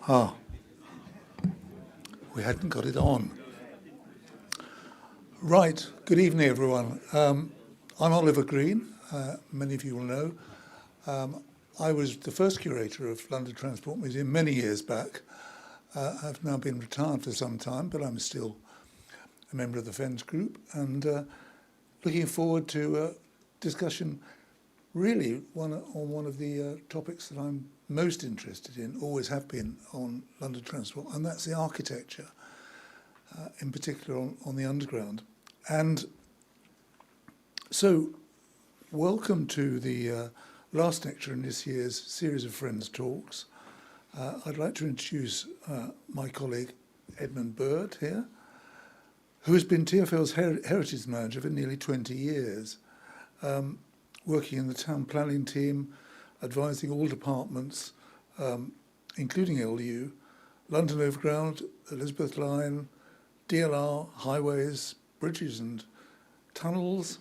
Ah, we hadn't got it on. Right, good evening everyone. I'm Oliver Green, many of you will know. I was the first curator of London Transport Museum many years back. I've now been retired for some time, but I'm still a member of the Fens group and looking forward to a discussion really on one of the topics that I'm most interested in, always have been on London Transport, and that's the architecture, in particular on the Underground. And so, welcome to the last lecture in this year's series of Friends Talks. I'd like to introduce my colleague Edmund Bird here, who has been TFL's heritage manager for nearly 20 years, working in the town planning team, advising all departments, including LU, London Overground, Elizabeth Line, DLR, highways, bridges and tunnels,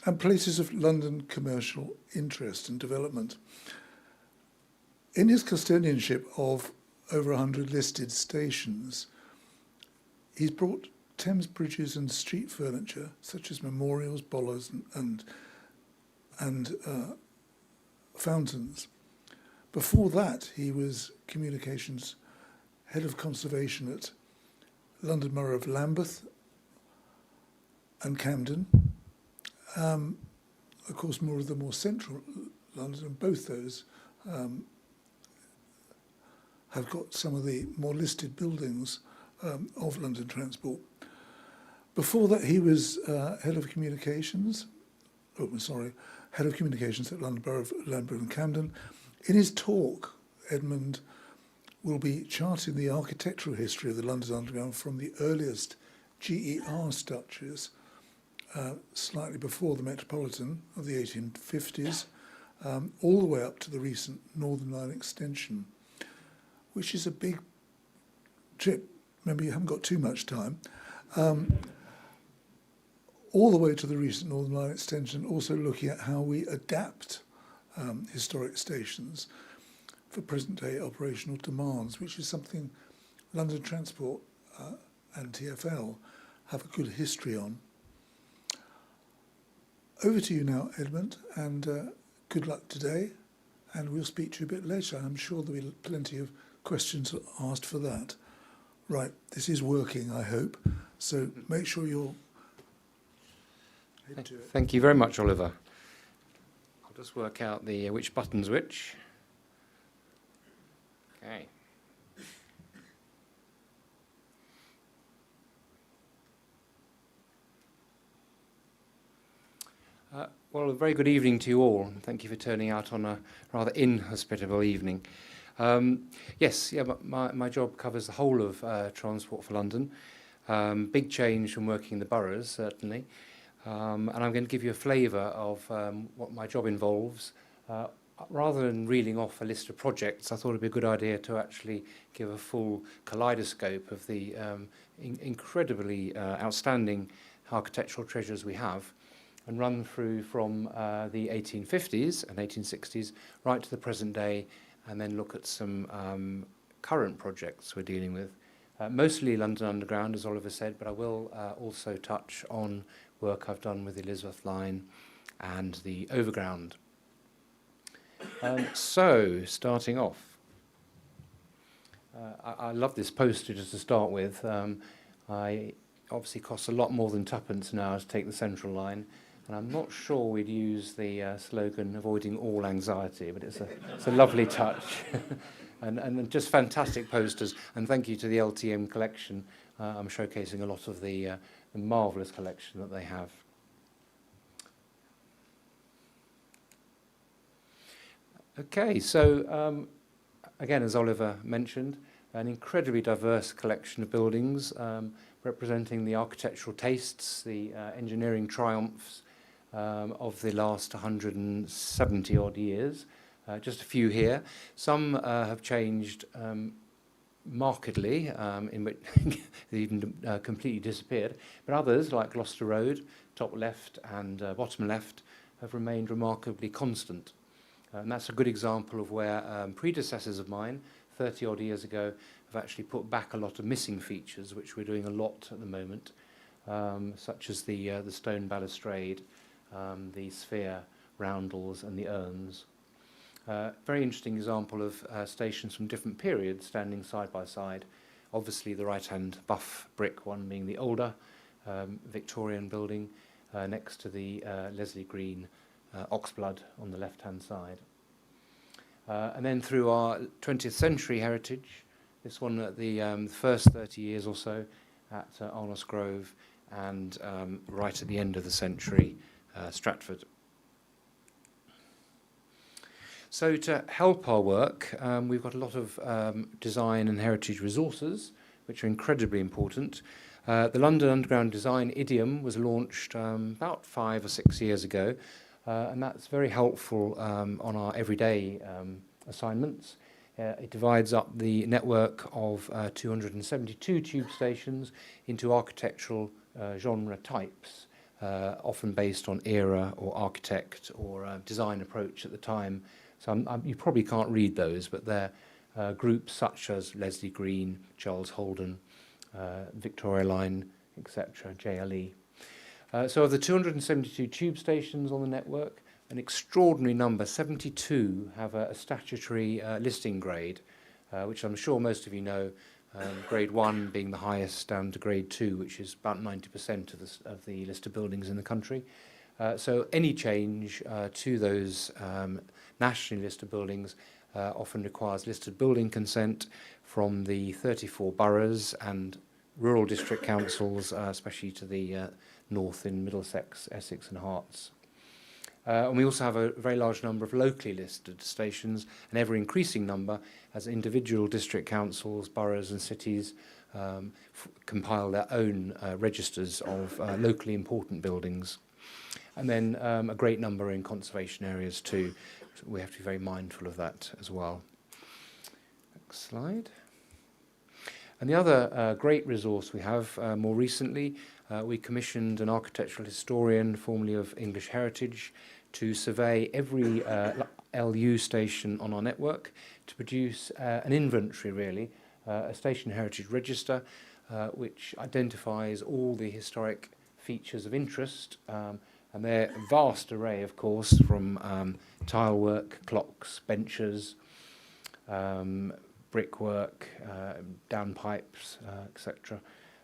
and places of London commercial interest and development. In his custodianship of over 100 listed stations, he's brought Thames bridges and street furniture, such as memorials, bollards and fountains. Before that, he was communications head of conservation at London Borough of Lambeth and Camden. Of course, more of the more central London, and both those have got some of the more listed buildings of London Transport. Before that, he was head of communications. Head of communications at London Borough of Lambeth and Camden. In his talk, Edmund will be charting the architectural history of the London Underground from the earliest GER structures, slightly before the Metropolitan of the 1850s, all the way up to the recent Northern Line extension, which is a big trip. Remember, you haven't got too much time. All the way to the recent Northern Line extension, also looking at how we adapt historic stations for present-day operational demands, which is something London Transport and TFL have a good history on. Over to you now, Edmund, and good luck today, and we'll speak to you a bit later. I'm sure there'll be plenty of questions asked for that. Right, this is working, I hope, so make sure you're into it. Thank you very much, Oliver. I'll just work out the which button's which. Okay. Well, a very good evening to you all, and thank you for turning out on a rather inhospitable evening. My job covers the whole of Transport for London. Big change from working in the boroughs, certainly. And I'm going to give you a flavour of what my job involves. Rather than reeling off a list of projects, I thought it'd be a good idea to actually give a full kaleidoscope of the incredibly outstanding architectural treasures we have, and run through from the 1850s and 1860s right to the present day, and then look at some current projects we're dealing with. Mostly London Underground, as Oliver said, but I will also touch on work I've done with the Elizabeth Line and the Overground. So, starting off, I love this poster just to start with. I obviously costs a lot more than twopence now to take the Central Line, and I'm not sure we'd use the slogan "avoiding all anxiety," but it's a lovely touch. And just fantastic posters, and thank you to the LTM collection. I'm showcasing a lot of the marvellous collection that they have. Okay, so again, as Oliver mentioned, an incredibly diverse collection of buildings representing the architectural tastes, the engineering triumphs of the last 170 odd years. Just a few here. Some have changed markedly, in which they even completely disappeared. But others, like Gloucester Road, top left and bottom left, have remained remarkably constant. And that's a good example of where predecessors of mine 30 odd years ago, have actually put back a lot of missing features, which we're doing a lot at the moment, such as the stone balustrade, the sphere roundels and the urns. Very interesting example of stations from different periods standing side by side. Obviously the right-hand buff brick one being the older Victorian building, next to the Leslie Green oxblood on the left-hand side. And then through our 20th century heritage, this one at the first 30 years or so at Arnos Grove, and right at the end of the century, Stratford. So to help our work, we've got a lot of design and heritage resources, which are incredibly important. The London Underground Design Idiom was launched about 5 or 6 years ago, and that's very helpful on our everyday assignments. It divides up the network of 272 tube stations into architectural genre types, often based on era or architect or design approach at the time. So you probably can't read those, but they're groups such as Leslie Green, Charles Holden, Victoria Line, etc., JLE. So of the 272 tube stations on the network, an extraordinary number, 72, have a statutory listing grade, which I'm sure most of you know, grade 1 being the highest down to grade 2, which is about 90% of the listed buildings in the country. So any change to those nationally listed buildings often requires listed building consent from the 34 boroughs and rural district councils, especially to the north in Middlesex, Essex and Herts. And we also have a very large number of locally listed stations, an ever-increasing number as individual district councils, boroughs and cities compile their own registers of locally important buildings. And then a great number in conservation areas too. So we have to be very mindful of that as well. Next slide. And the other great resource we have more recently, we commissioned an architectural historian, formerly of English Heritage, to survey every LU station on our network to produce an inventory, really, a station heritage register, which identifies all the historic features of interest, and they're a vast array, of course, from tile work, clocks, benches, brickwork, downpipes, etc.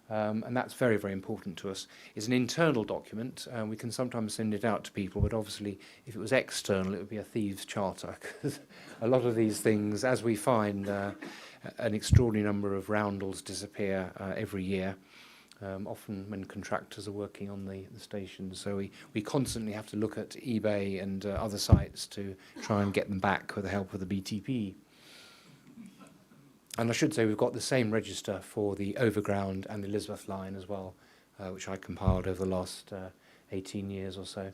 And that's very, very important to us. It's an internal document, and we can sometimes send it out to people, but obviously if it was external, it would be a thieves' charter, because a lot of these things, as we find, an extraordinary number of roundels disappear every year, often when contractors are working on the stations. So we constantly have to look at eBay and other sites to try and get them back with the help of the BTP. And I should say we've got the same register for the Overground and the Elizabeth line as well, which I compiled over the last 18 years or so.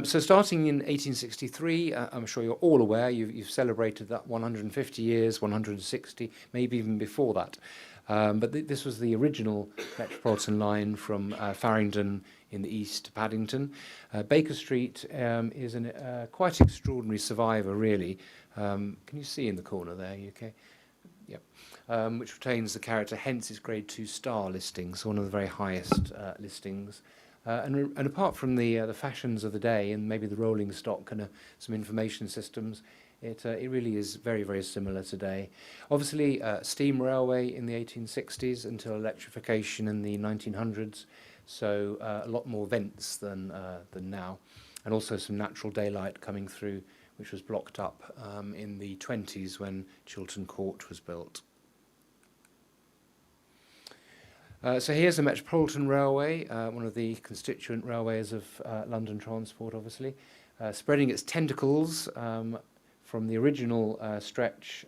So starting in 1863, I'm sure you're all aware, you've celebrated that 150 years, 160, maybe even before that. But this was the original Metropolitan line from Farringdon in the east to Paddington. Baker Street is a quite extraordinary survivor, really. Can you see in the corner there, UK? Yep. Which retains the character, hence its grade 2 star listing, so one of the very highest listings. And apart from the fashions of the day and maybe the rolling stock and some information systems, it really is very, very similar today. Obviously, steam railway in the 1860s until electrification in the 1900s, so a lot more vents than now, and also some natural daylight coming through, which was blocked up in the 20s when Chiltern Court was built. So here's the Metropolitan Railway, one of the constituent railways of London Transport, obviously, spreading its tentacles from the original stretch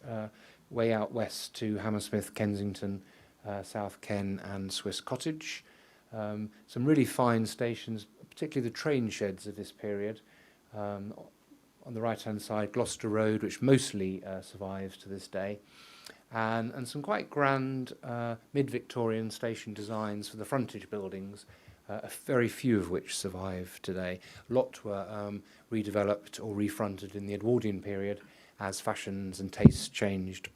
way out west to Hammersmith, Kensington, South Ken and Swiss Cottage. Some really fine stations, particularly the train sheds of this period. On the right-hand side, Gloucester Road, which mostly survives to this day, and some quite grand mid-Victorian station designs for the frontage buildings, very few of which survive today. A lot were redeveloped or refronted in the Edwardian period as fashions and tastes changed.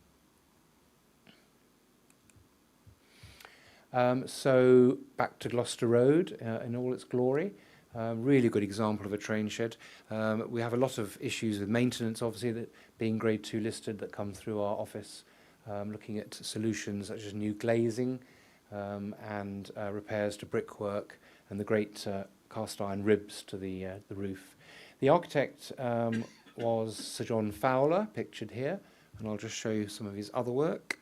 So back to Gloucester Road in all its glory. Really good example of a train shed. We have a lot of issues with maintenance, obviously, that being Grade 2 listed, that come through our office, looking at solutions such as new glazing and repairs to brickwork and the great cast iron ribs to the roof. The architect was Sir John Fowler, pictured here, and I'll just show you some of his other work,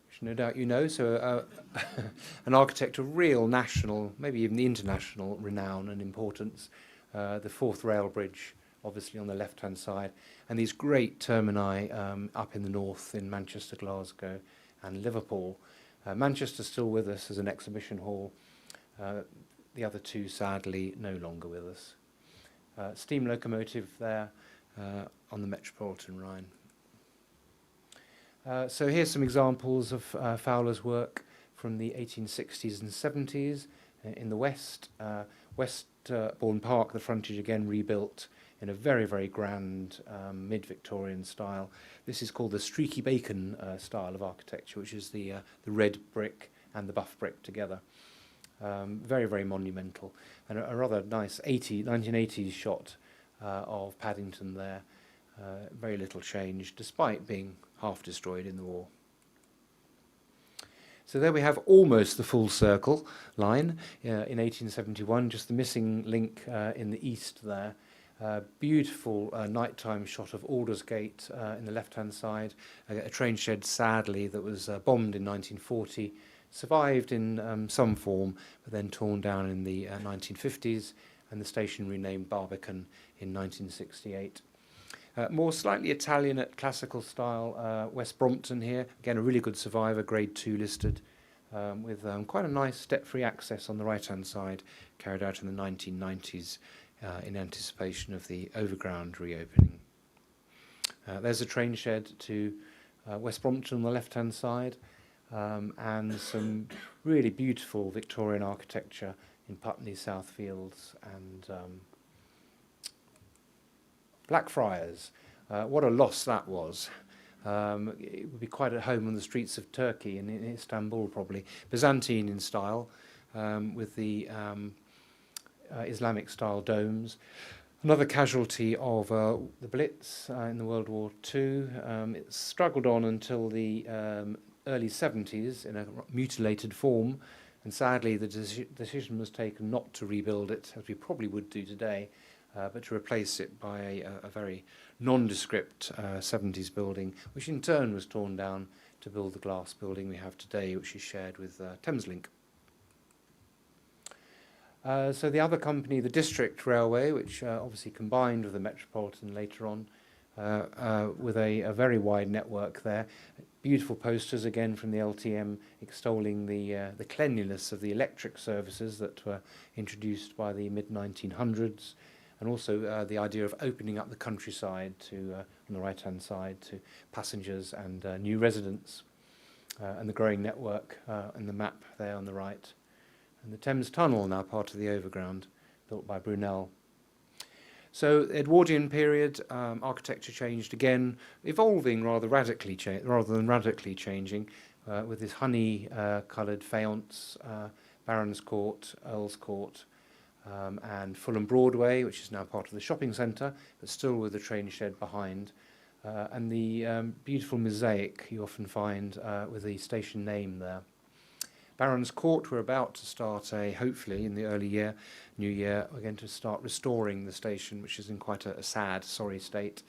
which no doubt you know. So an architect of real national, maybe even international renown and importance. The Forth Rail Bridge, obviously on the left-hand side, and these great termini up in the north in Manchester, Glasgow and Liverpool. Manchester's still with us as an exhibition hall. The other two, sadly, no longer with us. Steam locomotive there on the Metropolitan Rhine. So here's some examples of Fowler's work from the 1860s and 70s in the west. Westbourne Park, the frontage again rebuilt in a very, very grand mid-Victorian style. This is called the Streaky Bacon style of architecture, which is the red brick and the buff brick together. Very, very monumental. And a rather nice 1980s shot of Paddington there. Very little change, despite being half destroyed in the war. So there we have almost the full circle line in 1871, just the missing link in the east there. Beautiful nighttime shot of Aldersgate in the left-hand side, a train shed, sadly, that was bombed in 1940, survived in some form, but then torn down in the 1950s, and the station renamed Barbican in 1968. More slightly Italian at classical style, West Brompton here, again a really good survivor, Grade 2 listed, with quite a nice step-free access on the right-hand side, carried out in the 1990s in anticipation of the Overground reopening. There's a train shed to West Brompton on the left-hand side, and some really beautiful Victorian architecture in Putney, Southfields and Blackfriars. What a loss that was. It would be quite at home on the streets of Turkey and in Istanbul probably. Byzantine in style, with the Islamic style domes. Another casualty of the Blitz in the World War II. It struggled on until the early 70s in a mutilated form, and sadly the decision was taken not to rebuild it, as we probably would do today, but to replace it by a very nondescript 70s building, which in turn was torn down to build the glass building we have today, which is shared with Thameslink. So the other company, the District Railway, which obviously combined with the Metropolitan later on, with a very wide network there. Beautiful posters again from the LTM extolling the cleanliness of the electric services that were introduced by the mid-1900s, and also the idea of opening up the countryside to, on the right-hand side, to passengers and new residents, and the growing network and the map there on the right. And the Thames Tunnel, now part of the Overground, built by Brunel. So Edwardian period, architecture changed again, evolving rather than radically changing, with this honey-coloured faience, Baron's Court, Earl's Court, and Fulham Broadway, which is now part of the shopping centre, but still with the train shed behind, and the beautiful mosaic you often find with the station name there. Baron's Court, we're about to start hopefully in the early new year, we're going to start restoring the station, which is in quite a sad, sorry state.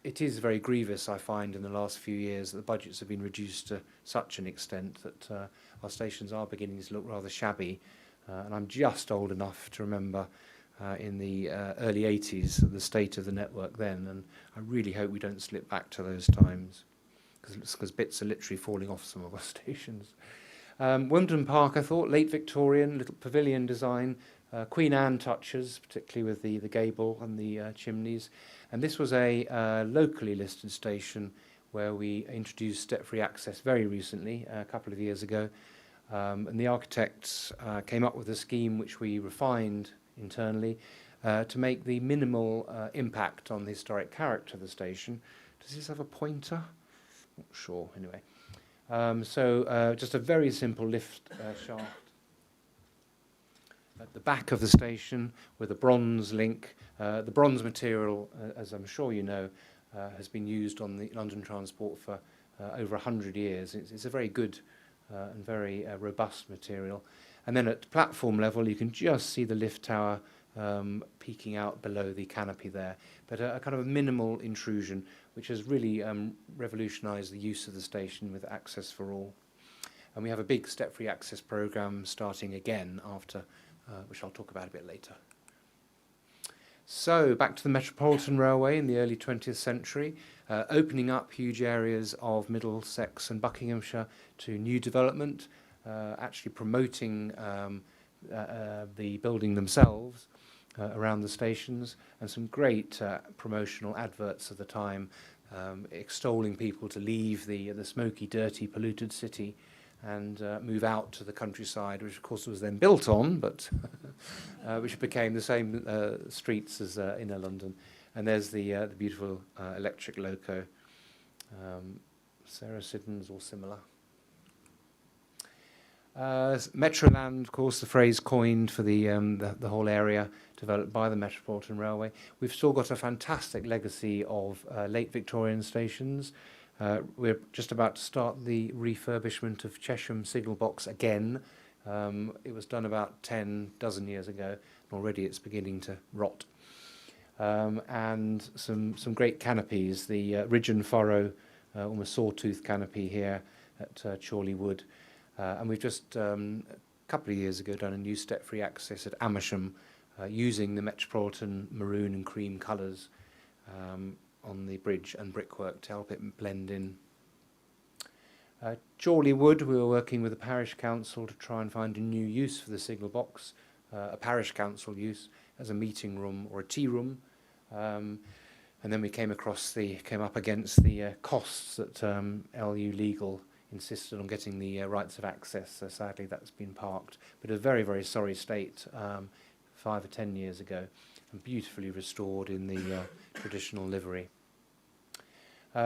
It is very grievous, I find, in the last few years that the budgets have been reduced to such an extent that our stations are beginning to look rather shabby. And I'm just old enough to remember in the early 80s the state of the network then, and I really hope we don't slip back to those times, because bits are literally falling off some of our stations. Wimbledon Park, I thought, late Victorian, little pavilion design, Queen Anne touches, particularly with the gable and the chimneys. And this was a locally listed station where we introduced step-free access very recently, a couple of years ago. And the architects came up with a scheme which we refined internally to make the minimal impact on the historic character of the station. Does this have a pointer? Not sure, anyway. Just a very simple lift shaft at the back of the station with a bronze link. The bronze material, as I'm sure you know, has been used on the London transport for over 100 years. It's a very good and very robust material. And then at platform level, you can just see the lift tower peeking out below the canopy there. But a kind of a minimal intrusion, which has really revolutionised the use of the station with access for all. And we have a big step-free access programme starting again after, which I'll talk about a bit later. So back to the Metropolitan Railway in the early 20th century, opening up huge areas of Middlesex and Buckinghamshire to new development, actually promoting the building themselves around the stations, and some great promotional adverts at the time, extolling people to leave the smoky, dirty, polluted city and move out to the countryside, which of course was then built on, but which became the same streets as inner London. And there's the beautiful electric loco, Sarah Siddons or similar. Metroland, of course, the phrase coined for the whole area developed by the Metropolitan Railway. We've still got a fantastic legacy of late Victorian stations. We're just about to start the refurbishment of Chesham Signal Box again. It was done about 10 dozen years ago, and already it's beginning to rot. And some great canopies, the Ridge and Furrow, almost sawtooth canopy here at Chorley Wood. And we've just, a couple of years ago, done a new step-free access at Amersham using the Metropolitan maroon and cream colours on the bridge and brickwork to help it blend in. Chorley Wood, we were working with the parish council to try and find a new use for the signal box, a parish council use as a meeting room or a tea room. And then we came up against the costs that LU Legal insisted on getting the rights of access, so sadly that's been parked. But a very, very sorry state 5 or 10 years ago, and beautifully restored in the traditional livery.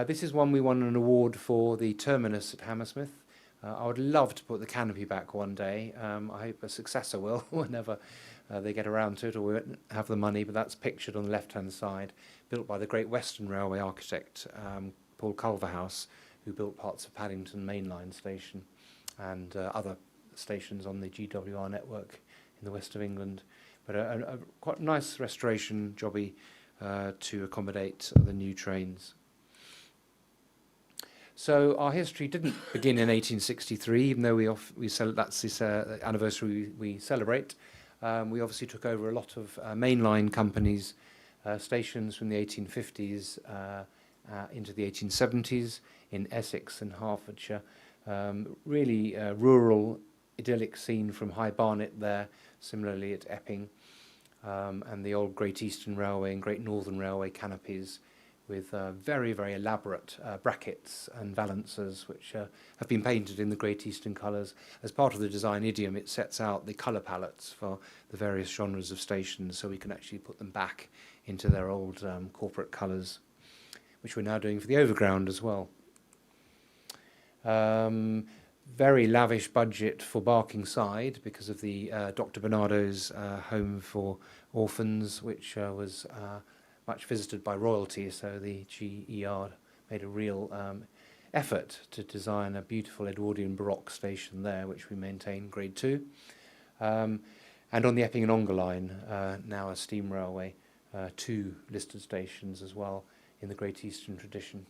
This is one we won an award for, the terminus at Hammersmith. I would love to put the canopy back one day. I hope a successor will, whenever they get around to it, or we won't have the money, but that's pictured on the left-hand side, built by the Great Western Railway architect, Paul Culverhouse, who built parts of Paddington Mainline Station and other stations on the GWR network in the west of England. But a quite nice restoration jobby to accommodate the new trains. So our history didn't begin in 1863, even though that's this anniversary we celebrate. We obviously took over a lot of mainline companies' stations from the 1850s into the 1870s in Essex and Hertfordshire. Really rural, idyllic scene from High Barnet there, similarly at Epping, and the old Great Eastern Railway and Great Northern Railway canopies with very, very elaborate brackets and valancers, which have been painted in the Great Eastern colours. As part of the design idiom, it sets out the colour palettes for the various genres of stations, so we can actually put them back into their old corporate colours, which we're now doing for the Overground as well. Very lavish budget for Barkingside because of the Dr. Bernardo's home for orphans, which was much visited by royalty, so the GER made a real effort to design a beautiful Edwardian Baroque station there, which we maintain grade 2. And on the Epping and Ongar line, now a steam railway, 2 listed stations as well in the Great Eastern tradition.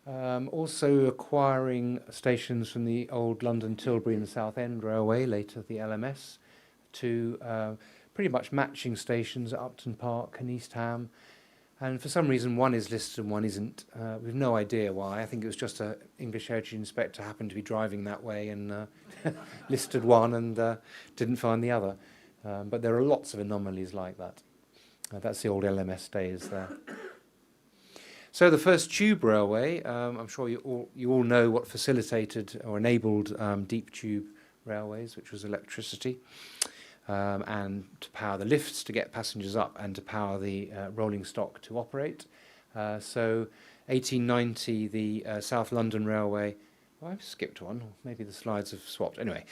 Also acquiring stations from the old London Tilbury and Southend Railway, later the LMS, to pretty much matching stations at Upton Park and East Ham. And for some reason, one is listed and one isn't. We've no idea why. I think it was just an English Heritage Inspector happened to be driving that way and listed one and didn't find the other. But there are lots of anomalies like that. That's the old LMS days there. So the first tube railway, I'm sure you all know what facilitated or enabled deep tube railways, which was electricity, and to power the lifts to get passengers up and to power the rolling stock to operate. So 1890, the South London Railway. Oh, I've skipped one, or maybe the slides have swapped. Anyway,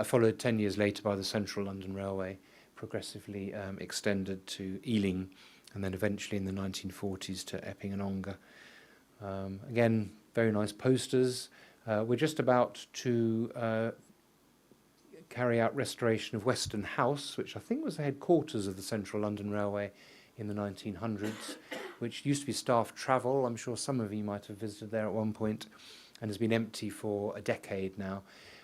followed 10 years later by the Central London Railway, progressively extended to Ealing, and then eventually in the 1940s to Epping and Ongar. Again, very nice posters. We're just about to carry out restoration of Weston House, which I think was the headquarters of the Central London Railway in the 1900s, which used to be staff travel. I'm sure some of you might have visited there at one point, and has been empty for a decade now.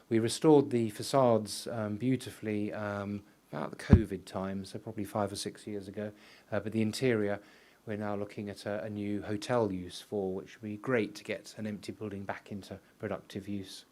We restored the facades beautifully about the COVID time, so probably 5 or 6 years ago, but the interior we're now looking at a new hotel use for, which would be great to get an empty building back into productive use.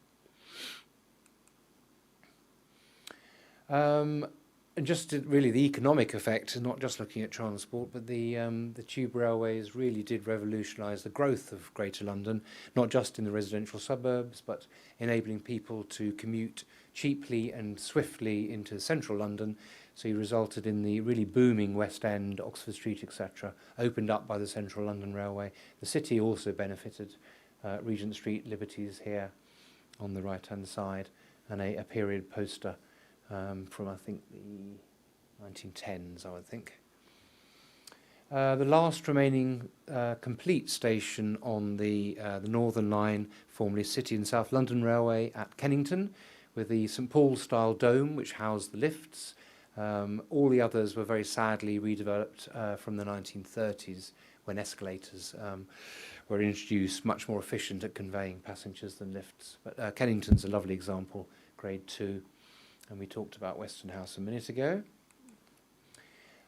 And just really the economic effect, not just looking at transport, but the tube railways really did revolutionise the growth of Greater London, not just in the residential suburbs, but enabling people to commute cheaply and swiftly into central London. So he resulted in the really booming West End, Oxford Street, etc., opened up by the Central London Railway. The city also benefited. Regent Street, Liberties here on the right-hand side, and a period poster from, I think, the 1910s, I would think. The last remaining complete station on the Northern Line, formerly City and South London Railway at Kennington, with the St Paul's-style dome, which housed the lifts. All the others were very sadly redeveloped from the 1930s, when escalators were introduced, much more efficient at conveying passengers than lifts. But Kennington's a lovely example, grade 2. And we talked about Weston House a minute ago.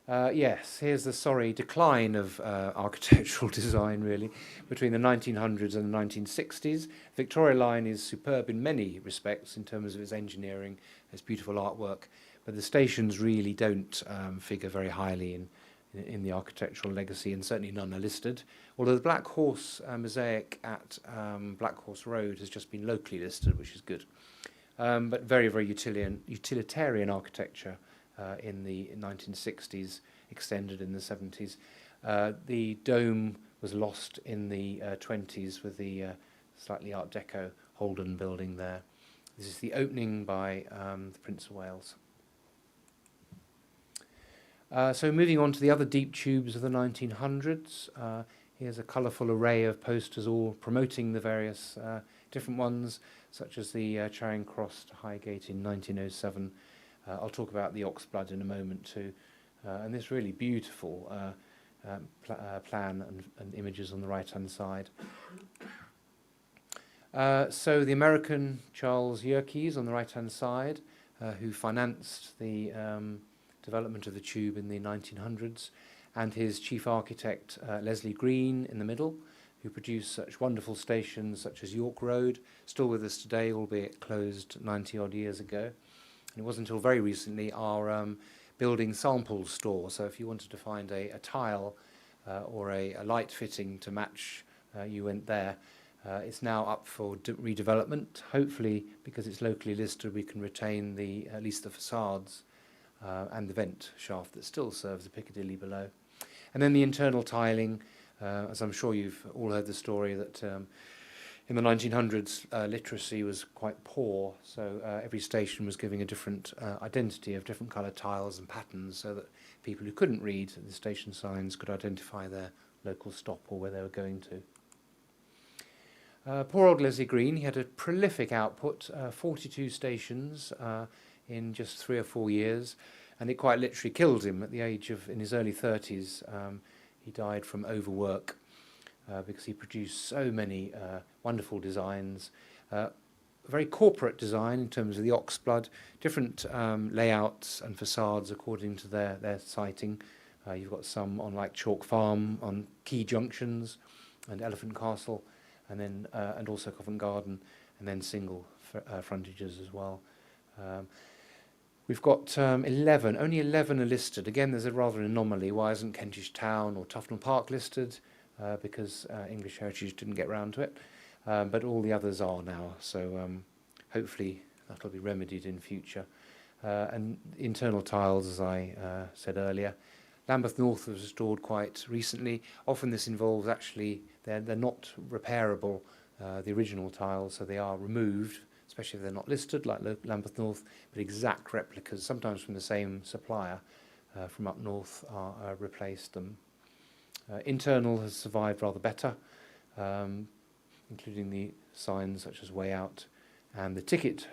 Yes, here's the sorry decline of architectural design, really, between the 1900s and the 1960s. Victoria Line is superb in many respects in terms of its engineering, its beautiful artwork, but the stations really don't figure very highly in the architectural legacy, and certainly none are listed. Although the Black Horse mosaic at Black Horse Road has just been locally listed, which is good. But very, very utilitarian architecture in the 1960s, extended in the 70s. The dome was lost in the 20s with the slightly Art Deco Holden building there. This is the opening by the Prince of Wales. So moving on to the other deep tubes of the 1900s, here's a colourful array of posters all promoting the various different ones, such as the Charing Cross to Highgate in 1907. I'll talk about the Oxblood in a moment too. And this really beautiful plan and images on the right-hand side. So the American Charles Yerkes on the right-hand side, who financed the development of the tube in the 1900s, and his chief architect, Leslie Green, in the middle, who produced such wonderful stations such as York Road, still with us today, albeit closed 90-odd years ago. And it wasn't until very recently our building samples store. So if you wanted to find a tile or a light fitting to match, you went there. It's now up for redevelopment. Hopefully, because it's locally listed, we can retain at least the facades and the vent shaft that still serves the Piccadilly below. And then the internal tiling, as I'm sure you've all heard the story that in the 1900s literacy was quite poor, so every station was giving a different identity of different coloured tiles and patterns, so that people who couldn't read the station signs could identify their local stop or where they were going to. Poor old Leslie Green, he had a prolific output, 42 stations in just 3 or 4 years, and it quite literally killed him at the age of, in his early 30s. He died from overwork because he produced so many wonderful designs. Very corporate design in terms of the Oxblood, different layouts and facades according to their siting. You've got some on like Chalk Farm, on key junctions, and Elephant Castle, and then and also Covent Garden, and then single frontages as well. We've got 11, only 11 are listed. Again, there's a rather anomaly. Why isn't Kentish Town or Tufnell Park listed? Because English Heritage didn't get round to it. But all the others are now, so hopefully that'll be remedied in future. And internal tiles, as I said earlier. Lambeth North was restored quite recently. Often this involves actually they're not repairable, the original tiles, so they are removed, especially if they're not listed, like Lambeth North, but exact replicas, sometimes from the same supplier from up north, are replaced them. Internal has survived rather better, including the signs such as Way Out, and the ticket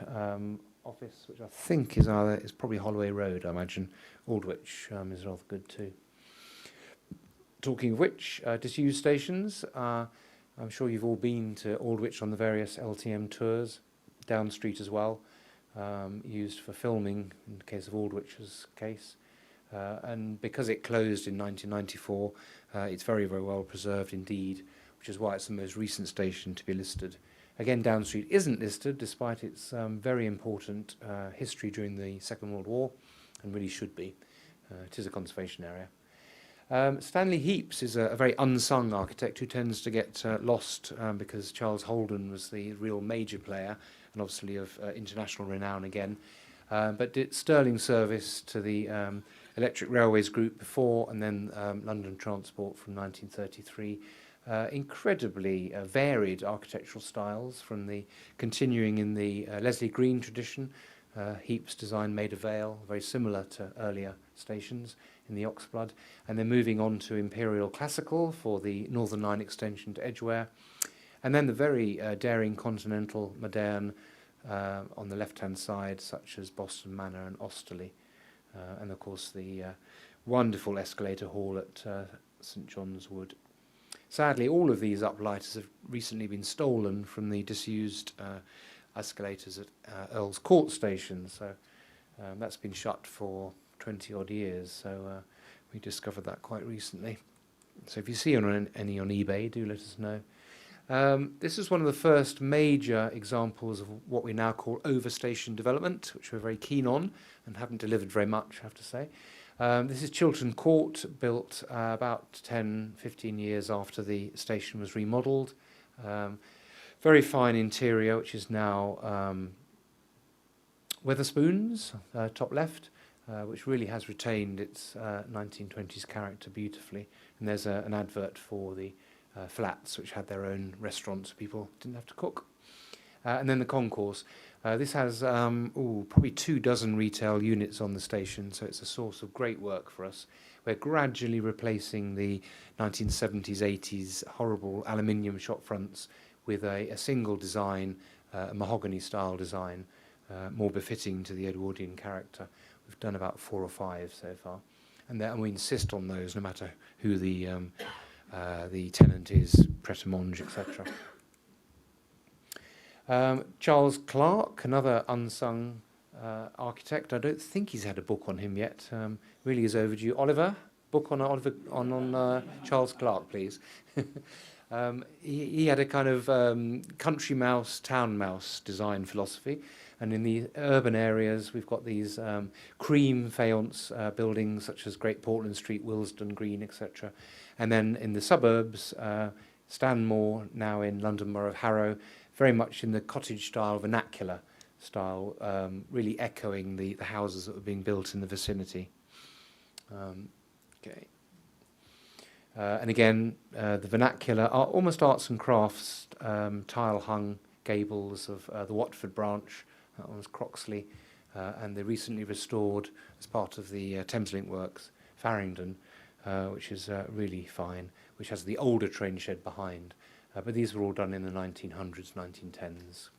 office, which I think is probably Holloway Road, I imagine. Aldwych is rather good too. Talking of which, disused stations, I'm sure you've all been to Aldwych on the various LTM tours, Down Street as well, used for filming in the case of Aldwich's case. And because it closed in 1994, it's very, very well preserved indeed, which is why it's the most recent station to be listed. Again, Down Street isn't listed, despite its very important history during the Second World War, and really should be. It is a conservation area. Stanley Heaps is a very unsung architect who tends to get lost because Charles Holden was the real major player, and obviously of international renown again, but did sterling service to the Electric Railways Group before, and then London Transport from 1933. Incredibly varied architectural styles, from the continuing in the Leslie Green tradition. Heaps design Maida Vale, very similar to earlier stations in the Oxblood, and then moving on to Imperial Classical for the Northern Line extension to Edgware, and then the very daring Continental Moderne on the left-hand side, such as Boston Manor and Osterley, and of course the wonderful escalator hall at St John's Wood. Sadly, all of these uplighters have recently been stolen from the disused escalators at Earl's Court Station, so that's been shut for 20 odd years, so we discovered that quite recently. So if you see any on eBay, do let us know. This is one of the first major examples of what we now call overstation development, which we're very keen on and haven't delivered very much, I have to say. This is Chiltern Court, built about 10-15 years after the station was remodelled. Very fine interior, which is now Wetherspoons, top left, which really has retained its 1920s character beautifully. And there's an advert for the flats, which had their own restaurants, so people didn't have to cook. And then the concourse. This has probably 24 retail units on the station, so it's a source of great work for us. We're gradually replacing the 1970s, 80s horrible aluminium shop fronts with a single design, a mahogany-style design, more befitting to the Edwardian character. We've done about 4 or 5 so far, and we insist on those, no matter who the tenant is, Pret-a-Manger, etc. Charles Clark, another unsung architect. I don't think he's had a book on him yet. Really is overdue. Oliver, book on Charles Clark, please. He had a kind of country mouse, town mouse design philosophy, and in the urban areas we've got these cream faience buildings such as Great Portland Street, Willesden Green, etc. And then in the suburbs, Stanmore, now in London Borough of Harrow, very much in the cottage style, vernacular style, really echoing the houses that were being built in the vicinity. Okay. And again, the vernacular, almost arts and crafts, tile-hung gables of the Watford branch, that one's Croxley, and the recently restored, as part of the Thameslink works, Farringdon, which is really fine, which has the older train shed behind. But these were all done in the 1900s, 1910s.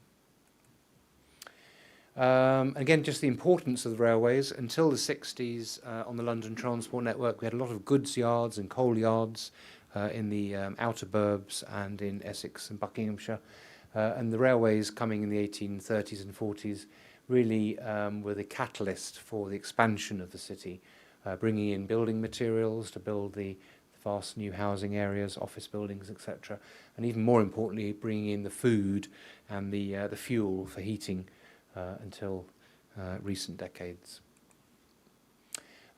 Again, just the importance of the railways. Until the 60s, on the London Transport Network, we had a lot of goods yards and coal yards in the outer burbs and in Essex and Buckinghamshire. And the railways coming in the 1830s and 40s really were the catalyst for the expansion of the city, bringing in building materials to build the vast new housing areas, office buildings, etc. And even more importantly, bringing in the food and the fuel for heating until recent decades.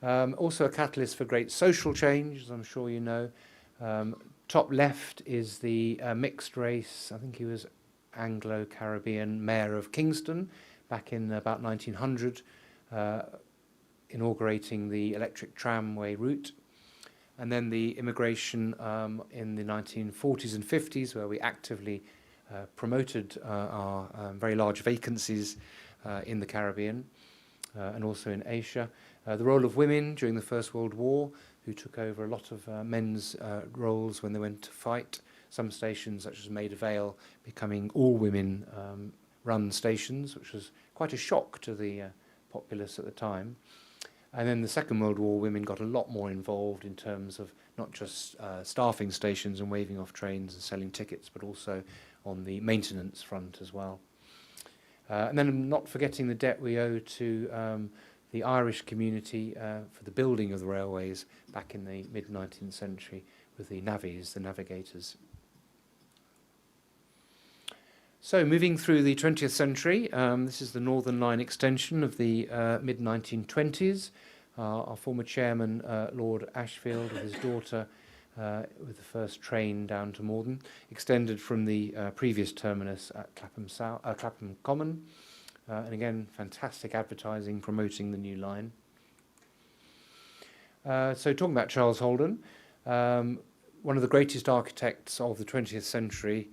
Also a catalyst for great social change, as I'm sure you know. Top left is the mixed race, I think he was Anglo-Caribbean mayor of Kingston back in about 1900, inaugurating the electric tramway route. And then the immigration in the 1940s and 50s, where we actively promoted our very large vacancies in the Caribbean and also in Asia. The role of women during the First World War, who took over a lot of men's roles when they went to fight. Some stations, such as Maida Vale, becoming all women run stations, which was quite a shock to the populace at the time. And then the Second World War, women got a lot more involved in terms of not just staffing stations and waving off trains and selling tickets, but also on the maintenance front as well. And then not forgetting the debt we owe to the Irish community for the building of the railways back in the mid-19th century with the navvies, the navigators. So moving through the 20th century, this is the Northern Line extension of the mid-1920s. Our former chairman, Lord Ashfield, with his daughter, with the first train down to Morden, extended from the previous terminus at Clapham Common. And again, fantastic advertising promoting the new line. So talking about Charles Holden, one of the greatest architects of the 20th century,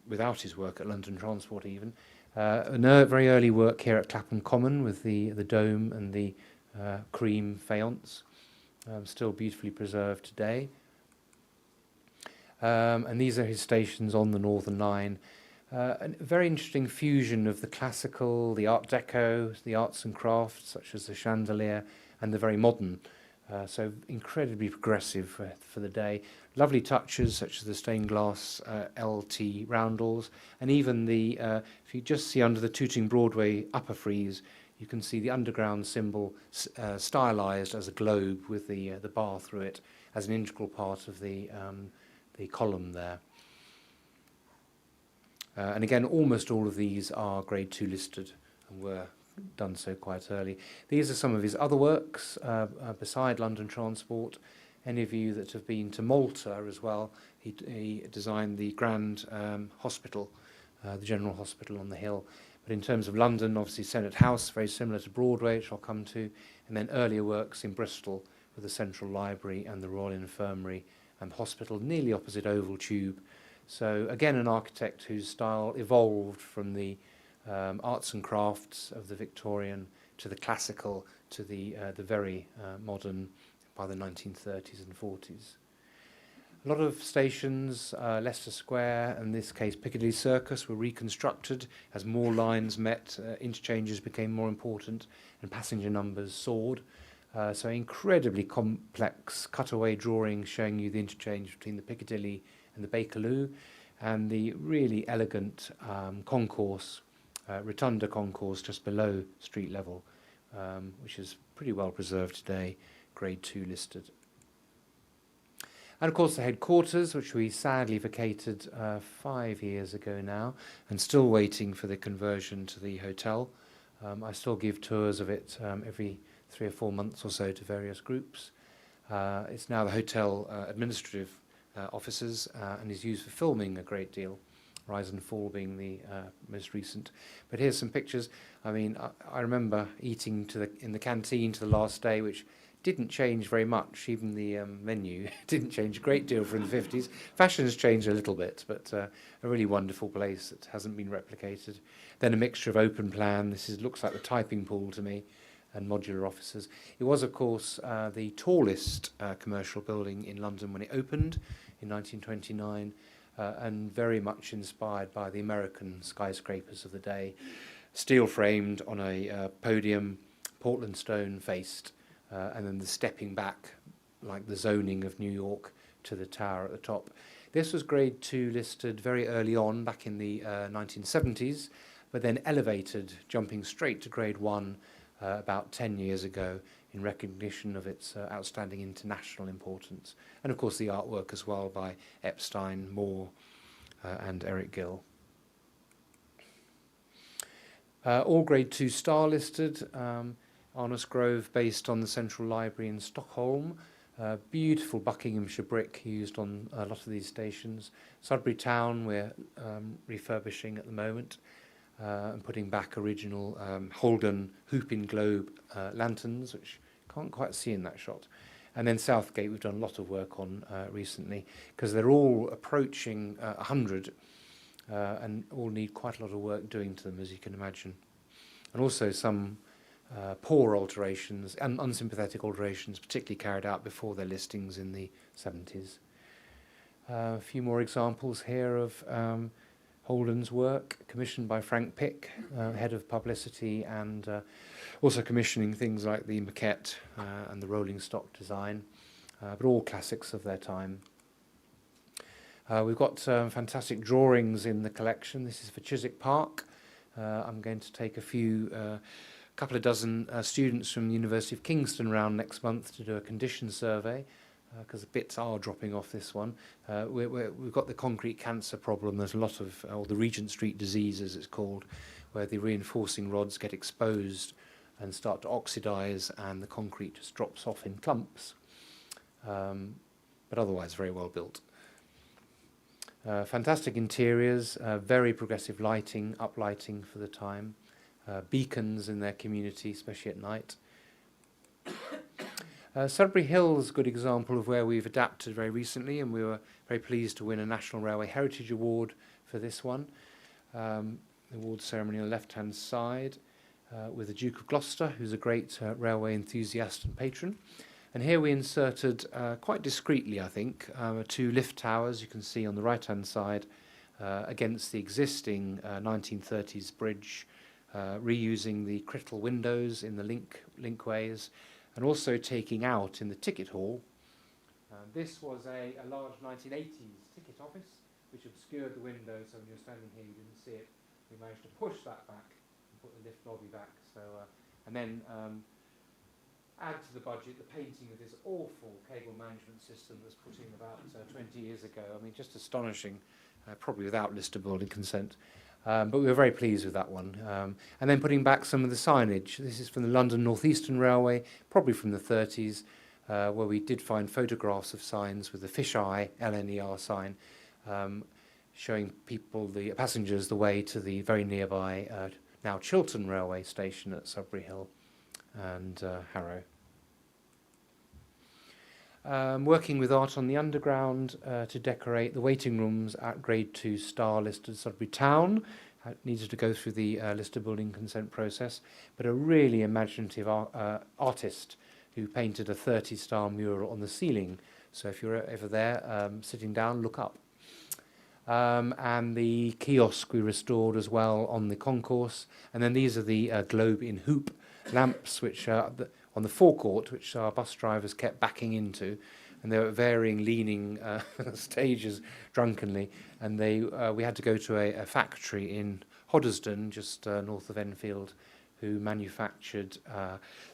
without his work at London Transport even. Very early work here at Clapham Common with the dome and the cream faience, still beautifully preserved today. And these are his stations on the Northern Line. A very interesting fusion of the classical, the Art Deco, the arts and crafts, such as the chandelier, and the very modern. So incredibly progressive for the day. Lovely touches such as the stained glass LT roundels, and even the, if you just see under the Tooting Broadway upper frieze, you can see the underground symbol stylized as a globe with the bar through it as an integral part of the column there. And again, almost all of these are Grade 2 listed and were done so quite early. These are some of his other works beside London Transport. Any of you that have been to Malta as well, he designed the Grand Hospital, the General Hospital on the hill. But in terms of London, obviously Senate House, very similar to Broadway, which I'll come to, and then earlier works in Bristol with the Central Library and the Royal Infirmary and the hospital nearly opposite Oval Tube. So again, an architect whose style evolved from the arts and crafts of the Victorian to the classical to the very modern by the 1930s and 40s. A lot of stations, Leicester Square, in this case Piccadilly Circus, were reconstructed as more lines met, interchanges became more important, and passenger numbers soared. So incredibly complex cutaway drawing showing you the interchange between the Piccadilly and the Bakerloo, and the really elegant concourse, rotunda concourse just below street level, which is pretty well preserved today, Grade 2 listed. And of course the headquarters, which we sadly vacated 5 years ago now, and still waiting for the conversion to the hotel. I still give tours of it every 3 or 4 months or so to various groups. It's now the hotel administrative offices and is used for filming a great deal, Rise and Fall being the most recent. But here's some pictures. I mean, I remember eating in the canteen to the last day, which didn't change very much. Even the menu didn't change a great deal from the 50s. Fashion has changed a little bit, but a really wonderful place that hasn't been replicated. Then a mixture of open plan. Looks like the typing pool to me, and modular offices. It was, of course, the tallest commercial building in London when it opened in 1929, and very much inspired by the American skyscrapers of the day. Steel framed on a podium, Portland stone faced, and then the stepping back, like the zoning of New York, to the tower at the top. This was Grade 2 listed very early on, back in the 1970s, but then elevated, jumping straight to Grade 1 about 10 years ago in recognition of its outstanding international importance. And of course the artwork as well by Epstein, Moore and Eric Gill. All Grade 2 star listed. Arnos Grove based on the Central Library in Stockholm. Beautiful Buckinghamshire brick used on a lot of these stations. Sudbury Town we're refurbishing at the moment and putting back original Holden Hooping Globe lanterns, which you can't quite see in that shot. And then Southgate we've done a lot of work on recently, because they're all approaching 100 and all need quite a lot of work doing to them, as you can imagine. And also some poor alterations and unsympathetic alterations, particularly carried out before their listings in the 70s. A few more examples here of Holden's work, commissioned by Frank Pick, head of publicity, and also commissioning things like the maquette and the rolling stock design, but all classics of their time. We've got fantastic drawings in the collection. This is for Chiswick Park. I'm going to take a couple of dozen students from the University of Kingston round next month to do a condition survey, because the bits are dropping off this one. We've got the concrete cancer problem. There's a lot of, or the Regent Street disease as it's called, where the reinforcing rods get exposed and start to oxidize and the concrete just drops off in clumps, but otherwise very well built. Fantastic interiors, very progressive lighting, uplighting for the time, beacons in their community, especially at night. Sudbury Hill is a good example of where we've adapted very recently, and we were very pleased to win a National Railway Heritage Award for this one. The award ceremony on the left-hand side with the Duke of Gloucester, who's a great railway enthusiast and patron. And here we inserted, quite discreetly I think, 2 lift towers you can see on the right-hand side against the existing 1930s bridge, reusing the crittle windows in the linkways, and also taking out in the ticket hall. This was a large 1980s ticket office which obscured the window, so when you're standing here you didn't see it. We managed to push that back and put the lift lobby back. So, and then add to the budget the painting of this awful cable management system that was put in about 20 years ago. I mean, just astonishing, probably without Lister building consent. But we were very pleased with that one. And then putting back some of the signage. This is from the London North Eastern Railway, probably from the 30s, where we did find photographs of signs with the fisheye LNER sign, showing people, the passengers, the way to the very nearby now Chiltern Railway station at Sudbury Hill and Harrow. Working with art on the Underground to decorate the waiting rooms at Grade 2 star listed Sudbury Town. It needed to go through the Lister building consent process, but a really imaginative artist who painted a 30-star mural on the ceiling. So if you're ever there, sitting down, look up. And the kiosk we restored as well on the concourse. And then these are the globe in hoop lamps, which are on the forecourt, which our bus drivers kept backing into, and they were varying leaning stages drunkenly. And we had to go to a factory in Hoddesdon, just north of Enfield, who manufactured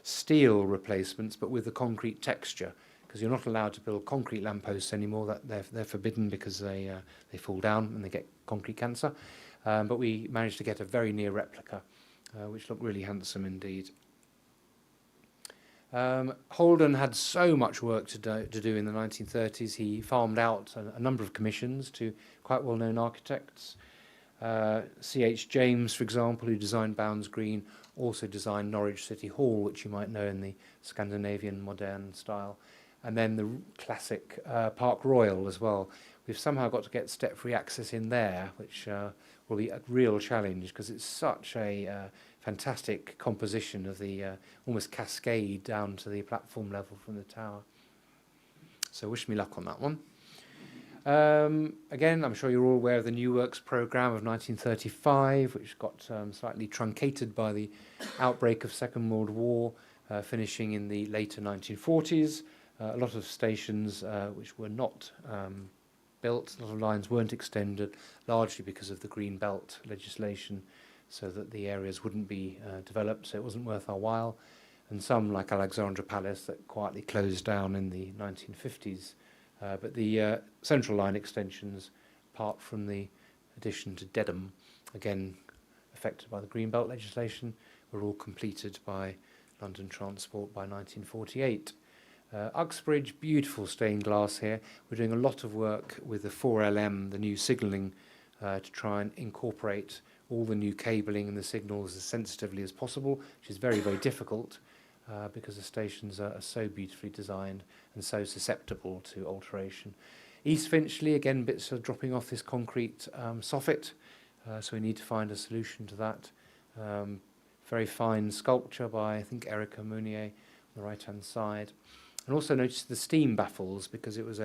steel replacements, but with a concrete texture, because you're not allowed to build concrete lampposts anymore. That they're forbidden because they fall down and they get concrete cancer. But we managed to get a very near replica, which looked really handsome indeed. Holden had so much work to do in the 1930s. He farmed out a number of commissions to quite well-known architects. C.H. James, for example, who designed Bounds Green, also designed Norwich City Hall, which you might know in the Scandinavian modern style. And then the classic Park Royal as well. We've somehow got to get step-free access in there, which will be a real challenge, because it's such a fantastic composition of the almost cascade down to the platform level from the tower. So wish me luck on that one. Again, I'm sure you're all aware of the New Works programme of 1935, which got slightly truncated by the outbreak of Second World War, finishing in the later 1940s. A lot of stations which were not built, a lot of lines weren't extended, largely because of the Green Belt legislation, so that the areas wouldn't be developed, so it wasn't worth our while. And some, like Alexandra Palace, that quietly closed down in the 1950s. But the Central Line extensions, apart from the addition to Dedham, again affected by the Green Belt legislation, were all completed by London Transport by 1948. Uxbridge, beautiful stained glass here. We're doing a lot of work with the 4LM, the new signalling, to try and incorporate all the new cabling and the signals as sensitively as possible, which is very, very difficult. because the stations are so beautifully designed and so susceptible to alteration. East Finchley, again, bits are dropping off this concrete soffit, so we need to find a solution to that. Very fine sculpture by, I think, Erica Mounier on the right-hand side. And also notice the steam baffles, because it was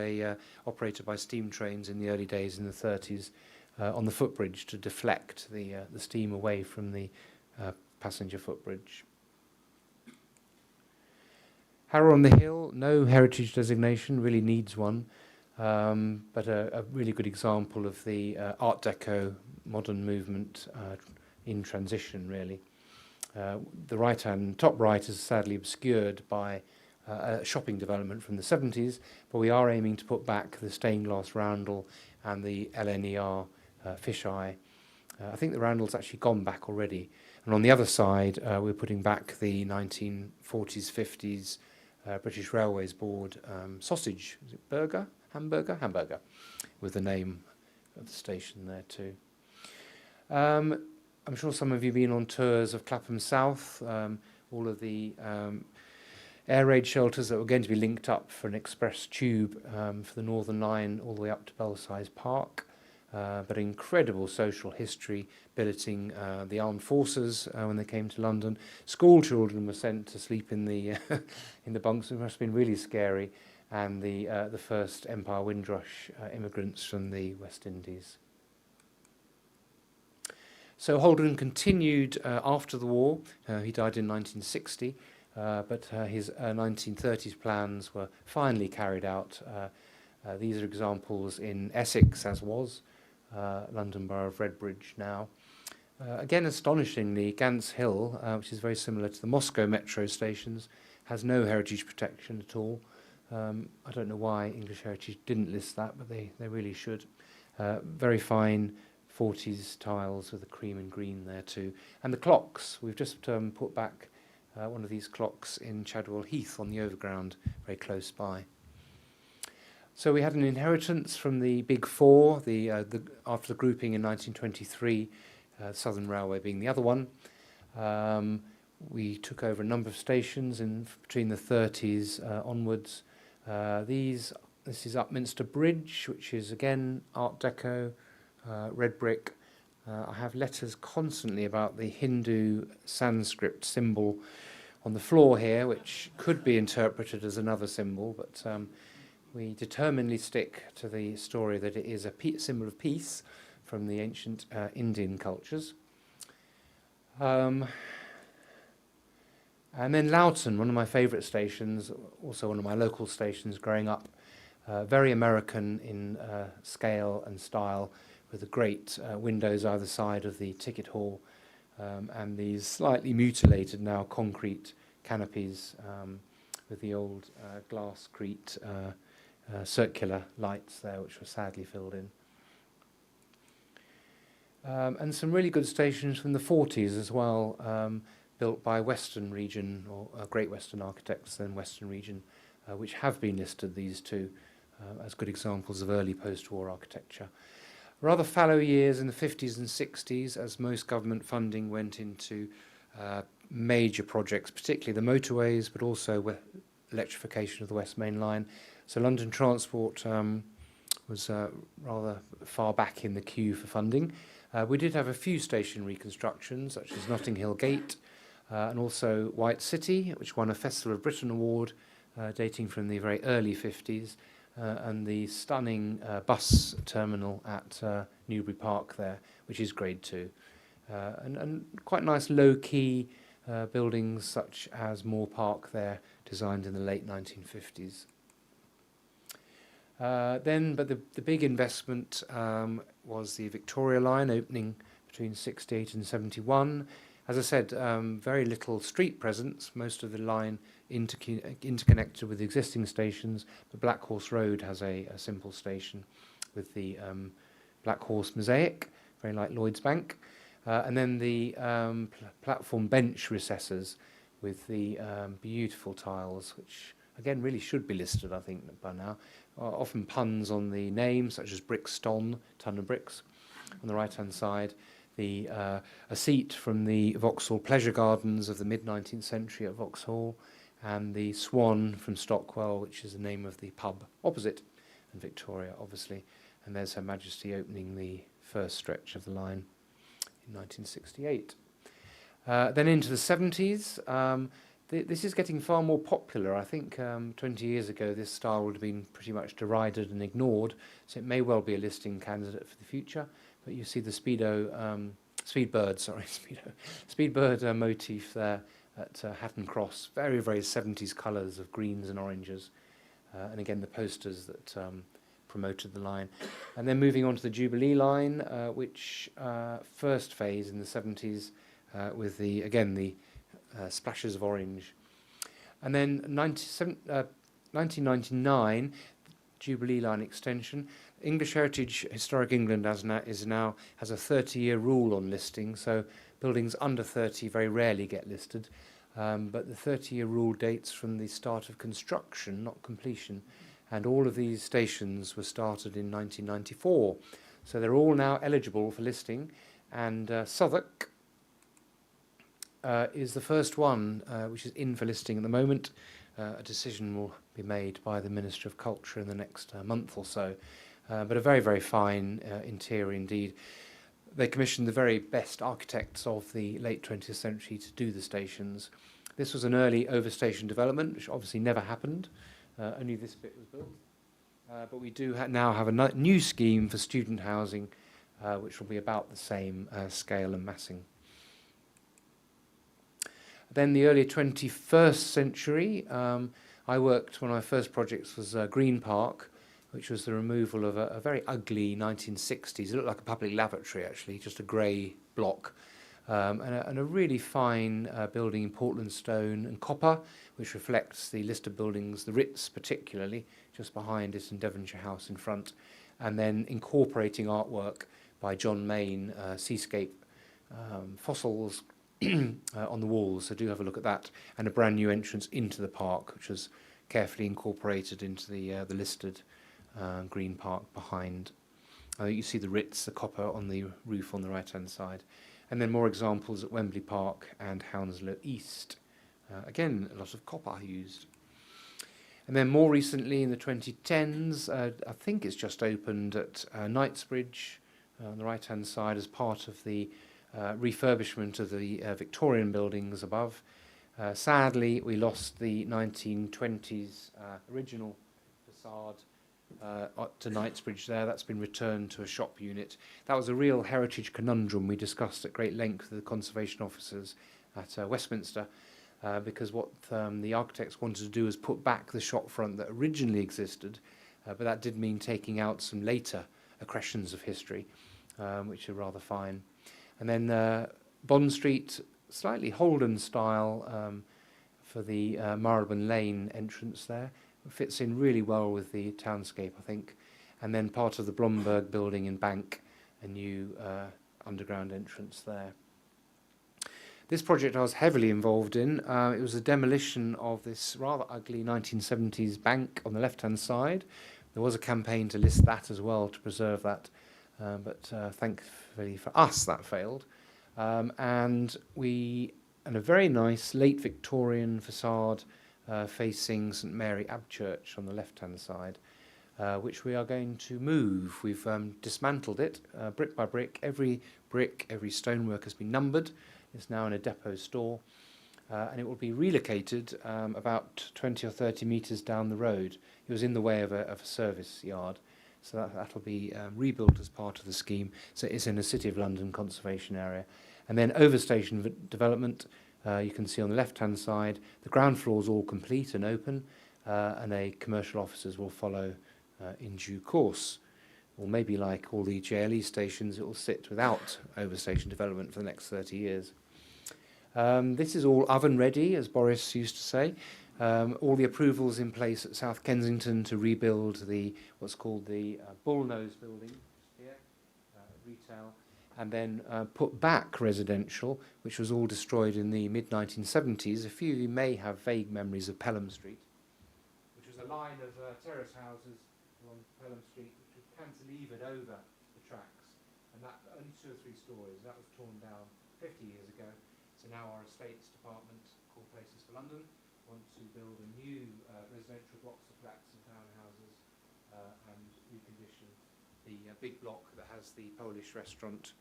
operated by steam trains in the early days in the 30s on the footbridge to deflect the steam away from the passenger footbridge. Harrow on the Hill, no heritage designation, really needs one, but a really good example of the Art Deco modern movement in transition, really. The top right is sadly obscured by a shopping development from the 70s, but we are aiming to put back the stained glass roundel and the LNER fisheye. I think the roundel's actually gone back already. And on the other side, we're putting back the 1940s, 50s British Railways Board sausage. Is it burger? Hamburger? Hamburger, with the name of the station there too. I'm sure some of you have been on tours of Clapham South, all of the air raid shelters that were going to be linked up for an express tube for the Northern Line all the way up to Belsize Park. But incredible social history, billeting the armed forces when they came to London. School children were sent to sleep in the in the bunks. It must have been really scary. And the first Empire Windrush immigrants from the West Indies. So Holden continued after the war. He died in 1960, but his 1930s plans were finally carried out. These are examples in Essex, as was. London Borough of Redbridge now. Again, astonishingly, Gants Hill, which is very similar to the Moscow metro stations, has no heritage protection at all. I don't know why English Heritage didn't list that, but they really should. Very fine 40s tiles with a cream and green there too. And the clocks, we've just put back one of these clocks in Chadwell Heath on the Overground, very close by. So we had an inheritance from the Big Four, after the grouping in 1923, Southern Railway being the other one. We took over a number of stations between the 30s onwards. This is Upminster Bridge, which is again Art Deco, red brick. I have letters constantly about the Hindu Sanskrit symbol on the floor here, which could be interpreted as another symbol, but we determinedly stick to the story that it is a symbol of peace from the ancient Indian cultures. And then Loughton, one of my favourite stations, also one of my local stations growing up, very American in scale and style, with the great windows either side of the ticket hall, and these slightly mutilated now concrete canopies with the old glasscrete circular lights there, which were sadly filled in. And some really good stations from the 40s as well, built by Western Region, or Great Western Architects, then Western Region, which have been listed, these two, as good examples of early post-war architecture. Rather fallow years in the 50s and 60s, as most government funding went into major projects, particularly the motorways, but also electrification of the West Main Line. So London Transport was rather far back in the queue for funding. We did have a few station reconstructions, such as Notting Hill Gate, and also White City, which won a Festival of Britain award dating from the very early 50s, and the stunning bus terminal at Newbury Park there, which is Grade 2. And quite nice low-key buildings such as Moore Park there, designed in the late 1950s. But the big investment was the Victoria Line, opening between 68 and 71. As I said, very little street presence, most of the line interconnected with existing stations. The Black Horse Road has a simple station with the Black Horse Mosaic, very like Lloyd's Bank. And then the platform bench recesses with the beautiful tiles, which again really should be listed, I think, by now. Often puns on the name, such as Brixton, ton of bricks, on the right-hand side. a seat from the Vauxhall Pleasure Gardens of the mid-19th century at Vauxhall, and the Swan from Stockwell, which is the name of the pub opposite, and Victoria, obviously. And there's Her Majesty opening the first stretch of the line in 1968. Then into the 70s, this is getting far more popular. I think 20 years ago this style would have been pretty much derided and ignored, so it may well be a listing candidate for the future. But you see the Speedbird motif there at Hatton Cross. Very, very 70s colours of greens and oranges. And again, the posters that promoted the line. And then moving on to the Jubilee line, which first phase in the 70s with the splashes of orange. And then 1999, Jubilee line extension. English Heritage Historic England has a 30-year rule on listing, so buildings under 30 very rarely get listed. But the 30-year rule dates from the start of construction, not completion. And all of these stations were started in 1994. So they're all now eligible for listing. And Southwark is the first one which is in for listing at the moment. A decision will be made by the Minister of Culture in the next month or so. But a very, very fine interior indeed. They commissioned the very best architects of the late 20th century to do the stations. This was an early overstation development, which obviously never happened. Only this bit was built. But we do now have a new scheme for student housing, which will be about the same scale and massing. Then the early 21st century, I worked, one of my first projects was Green Park, which was the removal of a very ugly 1960s. It looked like a public lavatory, actually, just a grey block. And a really fine building in Portland stone and copper, which reflects the list of buildings, the Ritz particularly, just behind it, and Devonshire House in front. And then incorporating artwork by John Mayne, seascape fossils on the walls, so do have a look at that. And a brand new entrance into the park, which was carefully incorporated into the listed Green Park behind. You see the Ritz, the copper on the roof on the right-hand side. And then more examples at Wembley Park and Hounslow East. Again, a lot of copper used. And then more recently in the 2010s, I think it's just opened at Knightsbridge on the right-hand side as part of the refurbishment of the Victorian buildings above. Sadly, we lost the 1920s original facade to Knightsbridge there. That's been returned to a shop unit. That was a real heritage conundrum we discussed at great length with the conservation officers at Westminster, because what the architects wanted to do was put back the shop front that originally existed, but that did mean taking out some later accretions of history, which are rather fine. And then Bond Street, slightly Holden style for the Marylebone Lane entrance there. It fits in really well with the townscape, I think. And then part of the Blomberg building in Bank, a new underground entrance there. This project I was heavily involved in. It was the demolition of this rather ugly 1970s bank on the left-hand side. There was a campaign to list that as well, to preserve that. But thankfully for us, that failed. And a very nice late Victorian facade facing St Mary Abchurch on the left-hand side, which we are going to move. We've dismantled it brick by brick. Every brick, every stonework has been numbered. It's now in a depot store, and it will be relocated about 20 or 30 metres down the road. It was in the way of a service yard, so that'll be rebuilt as part of the scheme. So it's in a City of London conservation area. And then overstation development, you can see on the left-hand side, the ground floor is all complete and open, and commercial offices will follow in due course. Or maybe like all the JLE stations, it will sit without overstation development for the next 30 years. This is all oven ready, as Boris used to say. All the approvals in place at South Kensington to rebuild what's called the Bullnose building here, retail, and then put back residential, which was all destroyed in the mid-1970s. A few of you may have vague memories of Pelham Street, which was a line of terrace houses along Pelham Street, which was cantilevered over the tracks, and and that only 2 or 3 stories. That was torn down 50 years ago. So now our estates department, called Places for London, want to build a new residential blocks of flats and townhouses and recondition the big block that has the Polish restaurant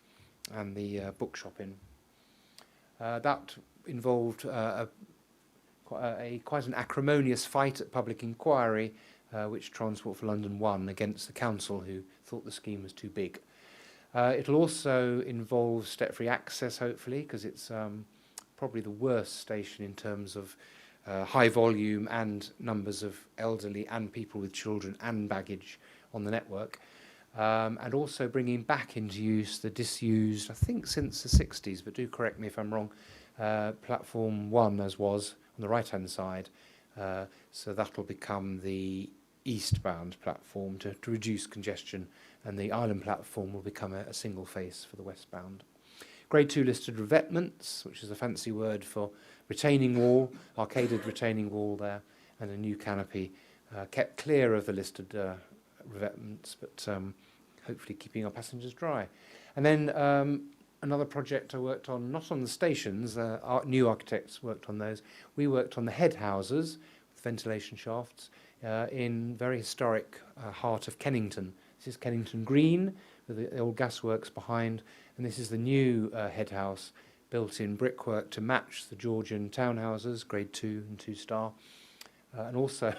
and the bookshop in. That involved quite an acrimonious fight at public inquiry, which Transport for London won against the council, who thought the scheme was too big. It'll also involve step-free access, hopefully, because it's probably the worst station in terms of high volume and numbers of elderly and people with children and baggage on the network. And also bringing back into use the disused, I think since the 60s, but do correct me if I'm wrong, Platform 1 as was on the right-hand side. So that'll become the eastbound platform to reduce congestion, and the island platform will become a single face for the westbound. Grade 2 listed revetments, which is a fancy word for retaining wall, arcaded retaining wall there, and a new canopy, kept clear of the listed revetments, but hopefully keeping our passengers dry. And then another project I worked on, not on the stations, our new architects worked on those. We worked on the head houses with ventilation shafts in very historic heart of Kennington. This is Kennington Green, with the old gasworks behind, and this is the new head house built in brickwork to match the Georgian townhouses, grade 2 and 2-star, and also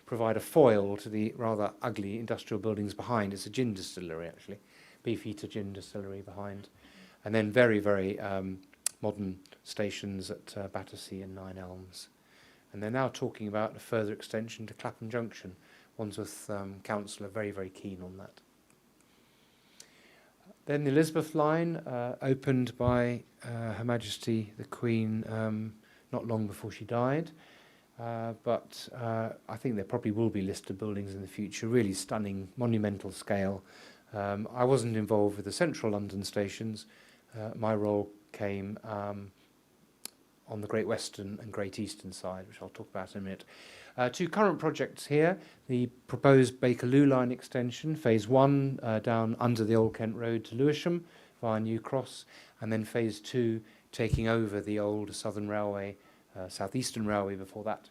provide a foil to the rather ugly industrial buildings behind. It's a gin distillery, actually, Beefeater Gin Distillery behind. And then very, very modern stations at Battersea and Nine Elms. And they're now talking about a further extension to Clapham Junction. Wandsworth Council are very, very keen on that. Then the Elizabeth line, opened by Her Majesty the Queen not long before she died. But I think there probably will be listed buildings in the future, really stunning, monumental scale. I wasn't involved with the central London stations. My role came on the Great Western and Great Eastern side, which I'll talk about in a minute. 2 current projects here: the proposed Bakerloo line extension, phase 1, down under the Old Kent Road to Lewisham via New Cross, and then phase 2 taking over the old Southern Railway, South Eastern Railway before that,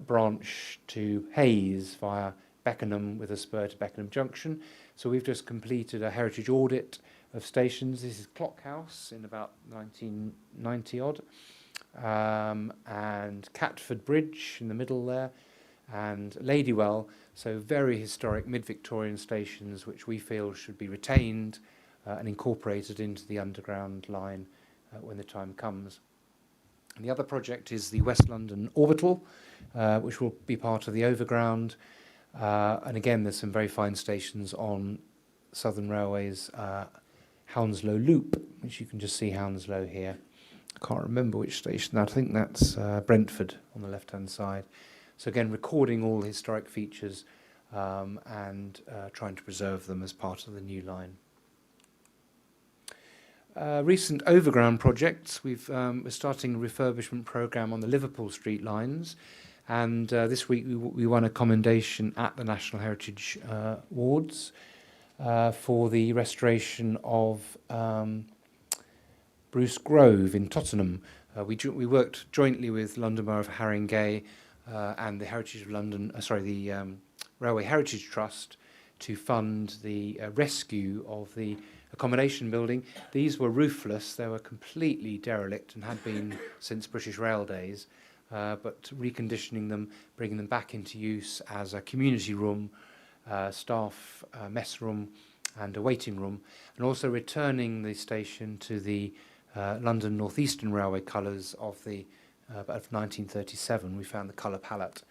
branch to Hayes via Beckenham with a spur to Beckenham Junction. So we've just completed a heritage audit of stations. This is Clock House in about 1990 odd, and Catford Bridge in the middle there, and Ladywell. So very historic mid-Victorian stations which we feel should be retained and incorporated into the underground line when the time comes. And the other project is the West London Orbital, which will be part of the Overground. And again, there's some very fine stations on Southern Railway's Hounslow Loop, which you can just see Hounslow here. I can't remember which station. I think that's Brentford on the left-hand side. So again, recording all the historic features and trying to preserve them as part of the new line. Recent Overground projects. We're starting a refurbishment programme on the Liverpool Street lines, and this week we won a commendation at the National Heritage Awards for the restoration of Bruce Grove in Tottenham. We worked jointly with London Borough of Haringey and the Heritage of London, the Railway Heritage Trust, to fund the rescue of the accommodation building. These were roofless, they were completely derelict and had been since British Rail days, but reconditioning them, bringing them back into use as a community room, staff mess room and a waiting room, and also returning the station to the London North Eastern Railway colours of 1937. We found the colour palette,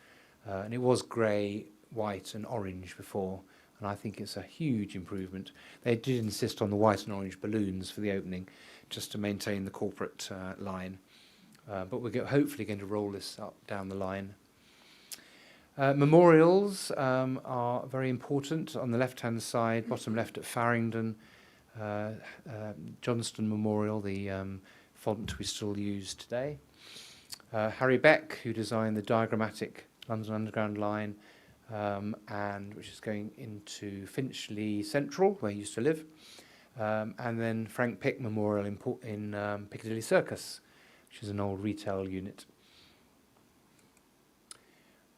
and it was grey, white and orange before, and I think it's a huge improvement. They did insist on the white and orange balloons for the opening, just to maintain the corporate line. But we're hopefully going to roll this up down the line. Memorials are very important. On the left-hand side, bottom left at Farringdon, Johnston Memorial, the font we still use today. Harry Beck, who designed the diagrammatic London Underground line, and which is going into Finchley Central, where he used to live. and then Frank Pick Memorial in Piccadilly Circus, which is an old retail unit.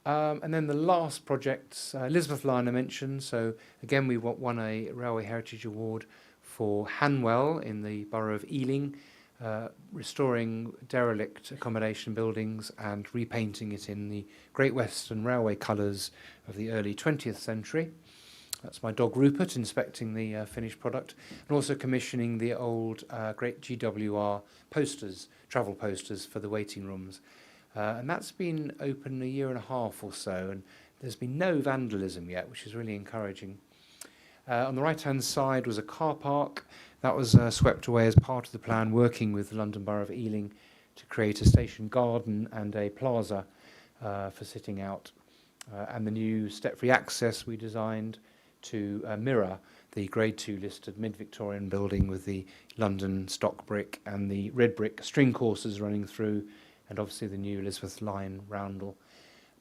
And then the last project, Elizabeth Line I mentioned. So again, we won a Railway Heritage Award for Hanwell in the borough of Ealing, restoring derelict accommodation buildings and repainting it in the Great Western Railway colours of the early 20th century. That's my dog Rupert inspecting the finished product, and also commissioning the old great GWR posters, travel posters for the waiting rooms. And that's been open a year and a half or so, and there's been no vandalism yet, which is really encouraging. On the right-hand side was a car park. That was swept away as part of the plan, working with the London Borough of Ealing to create a station garden and a plaza for sitting out. And the new step-free access we designed to mirror the Grade 2 listed mid-Victorian building with the London stock brick and the red brick string courses running through, and obviously the new Elizabeth Line roundel.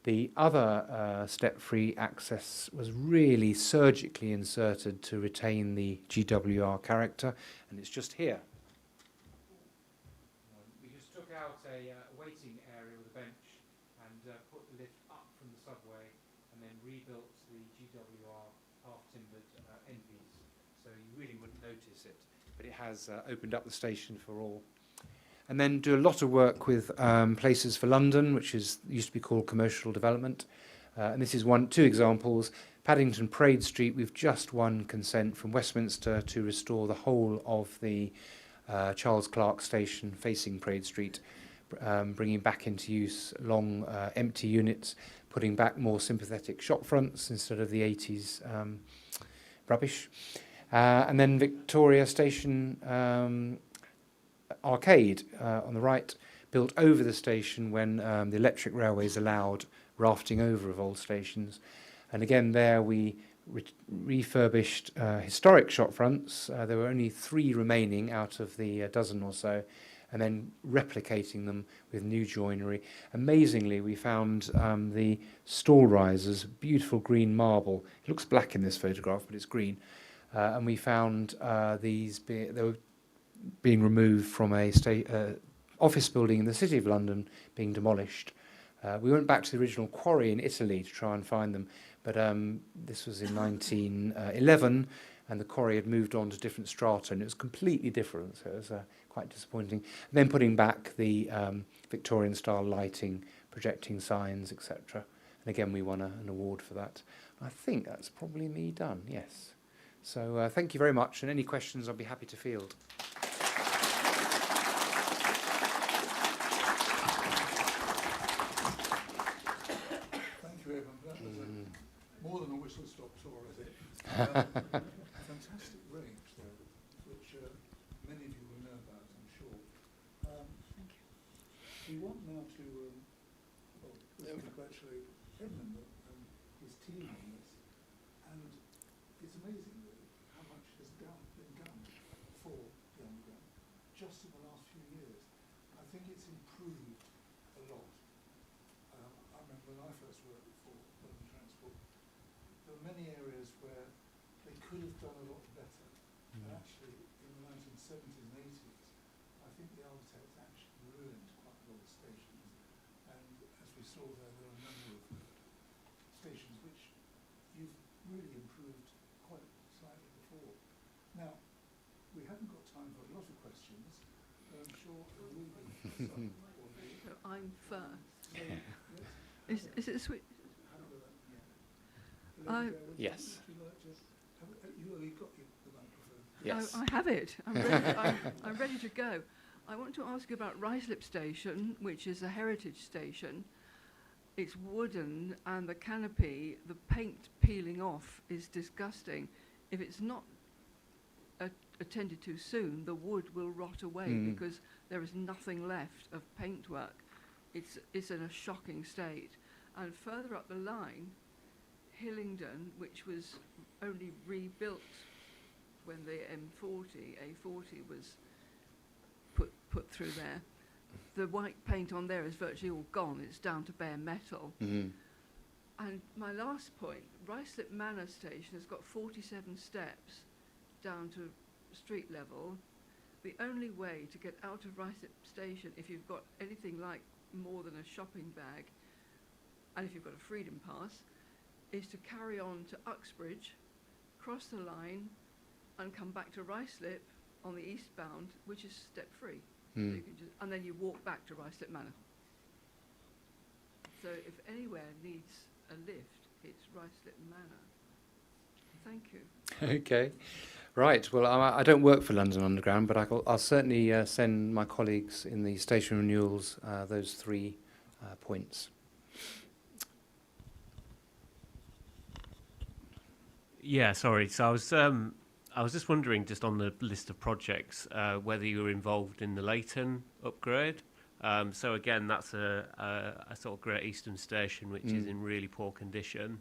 The other step-free access was really surgically inserted to retain the GWR character, and it's just here. We just took out a waiting area with a bench and put the lift up from the subway, and then rebuilt the GWR half-timbered end-piece, so you really wouldn't notice it, but it has opened up the station for all. And then do a lot of work with Places for London, which used to be called Commercial Development. And this is two examples. Paddington Parade Street, we've just won consent from Westminster to restore the whole of the Charles Clark station facing Parade Street, bringing back into use long empty units, putting back more sympathetic shop fronts instead of the 80s rubbish. And then Victoria Station Arcade on the right, built over the station when the electric railways allowed rafting over of old stations. And again there we refurbished historic shop fronts. There were only 3 remaining out of the dozen or so, and then replicating them with new joinery. Amazingly, we found the stall risers, beautiful green marble. It looks black in this photograph, but it's green. And we found they were being removed from a office building in the City of London, being demolished. We went back to the original quarry in Italy to try and find them, but this was in 1911, and the quarry had moved on to different strata, and it was completely different, so it was quite disappointing. And then putting back the Victorian-style lighting, projecting signs, etc. And again, we won an award for that. I think that's probably me done, yes. So thank you very much, and any questions I'll be happy to field. More than a whistle-stop tour, is it? Fantastic range, though, which many of you will know about, I'm sure. Thank you. We want now to congratulate Edmund and his team on this, and it's amazing how much has been done for the Overground just in the last few years. I think it's improved a lot. I remember when I first worked for London Transport, there were many areas where they could have done a lot better. And actually, in the 1970s and 80s, I think the architects actually ruined quite a lot of stations. And as we saw there are a number of stations which you've really improved quite slightly before. Now, we haven't got time for a lot of questions, but I'm sure there will be some. So I'm first. So, yes. Is it sweet? Yes. You already got the microphone. Yes. I have it. I'm ready, I'm ready to go. I want to ask you about Ruislip Station, which is a heritage station. It's wooden, and the canopy, the paint peeling off is disgusting. If it's not attended to soon, the wood will rot away because there is nothing left of paintwork. It's in a shocking state. And further up the line, Hillingdon, which was only rebuilt when the A40 was put through there. The white paint on there is virtually all gone. It's down to bare metal. Mm-hmm. And my last point, Ruislip Manor Station has got 47 steps down to street level, the only way to get out of Ruislip Station, if you've got anything like more than a shopping bag, and if you've got a Freedom Pass, is to carry on to Uxbridge, cross the line, and come back to Ruislip on the eastbound, which is step-free. So you can just, and then you walk back to Ruislip Manor. So if anywhere needs a lift, it's Ruislip Manor. Thank you. Okay. Right. Well, I don't work for London Underground, but I'll certainly send my colleagues in the station renewals those 3 points. Yeah, sorry. So I was just wondering, just on the list of projects, whether you were involved in the Leighton upgrade. So again, that's a sort of Great Eastern Station, which is in really poor condition.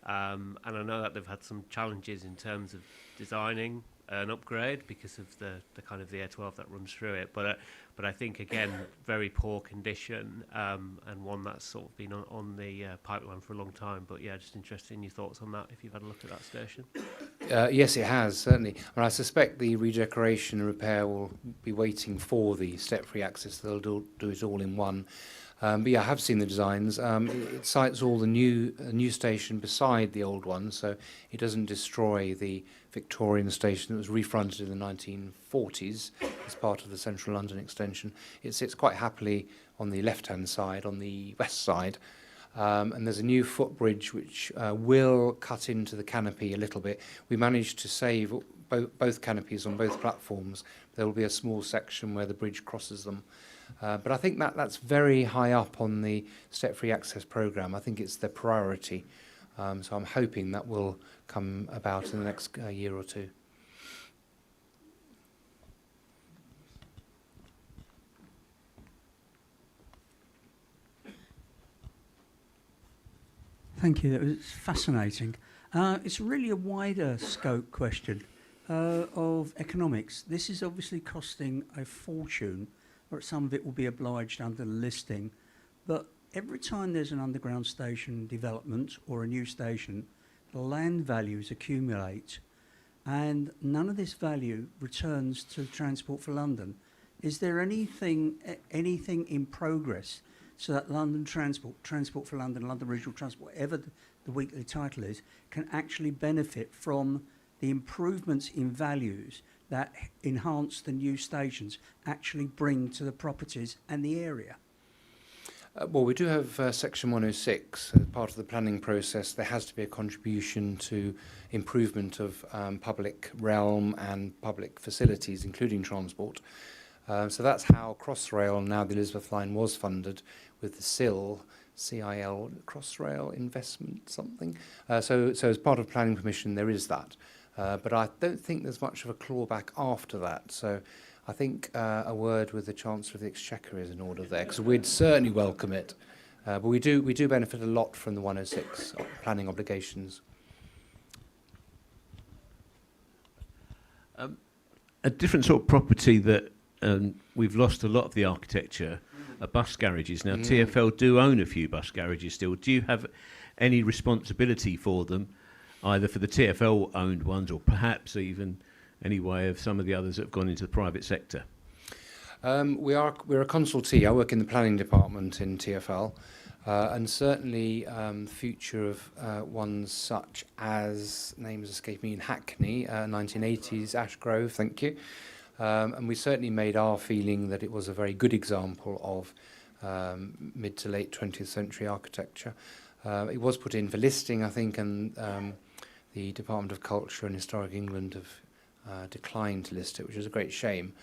And I know that they've had some challenges in terms of designing an upgrade because of the kind of the A12 that runs through it. But I think, again, very poor condition, and one that's sort of been on the pipeline for a long time. But yeah, just interested in your thoughts on that, if you've had a look at that station. Yes, it has, certainly. And I suspect the redecoration and repair will be waiting for the step-free access. They'll do it all in one. But yeah, I have seen the designs. It sites all the new station beside the old one, so it doesn't destroy the Victorian station that was refronted in the 1940s as part of the Central London extension. It sits quite happily on the left-hand side, on the west side. And there's a new footbridge which will cut into the canopy a little bit. We managed to save both canopies on both platforms. There will be a small section where the bridge crosses them. But I think that's very high up on the step-free access programme. I think it's the priority. So I'm hoping that will come about in the next year or two. Thank you. That was fascinating. It's really a wider scope question of economics. This is obviously costing a fortune, or some of it will be obliged under the listing. But every time there's an underground station development or a new station, the land values accumulate, and none of this value returns to Transport for London. Is there anything in progress so that London Transport for London, London Regional Transport, whatever the weekly title is, can actually benefit from the improvements in values that enhance the new stations actually bring to the properties and the area? Well, we do have Section 106 as part of the planning process. There has to be a contribution to improvement of public realm and public facilities, including transport. So that's how Crossrail, now the Elizabeth Line, was funded with the CIL, Crossrail Investment something. So as part of planning permission, there is that. But I don't think there's much of a clawback after that. So I think a word with the Chancellor of the Exchequer is in order there, because we'd certainly welcome it. But we do benefit a lot from the 106 planning obligations. A different sort of property that we've lost a lot of the architecture are bus garages. Now, TFL do own a few bus garages still. Do you have any responsibility for them, either for the TFL-owned ones or perhaps even any way of some of the others that have gone into the private sector? We're a consultee. I work in the planning department in TFL, and certainly the future of ones such as, names escape me, in Hackney, 1980s Ashgrove, thank you. And we certainly made our feeling that it was a very good example of mid to late 20th century architecture. It was put in for listing, I think, and the Department of Culture and Historic England have declined to list it, which is a great shame.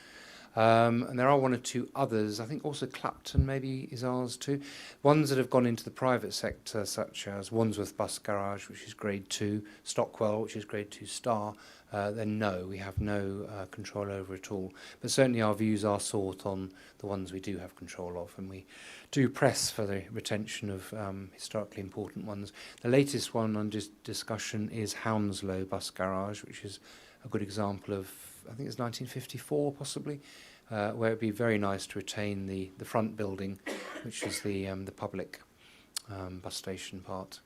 And there are one or two others. I think also Clapton maybe is ours too. Ones that have gone into the private sector, such as Wandsworth Bus Garage, which is Grade 2, Stockwell, which is Grade 2 star, then no, we have no control over it all. But certainly our views are sought on the ones we do have control of, and we do press for the retention of historically important ones. The latest one on discussion is Hounslow Bus Garage, which is a good example of, I think it's 1954 possibly, where it'd be very nice to retain the front building, which is the public bus station part.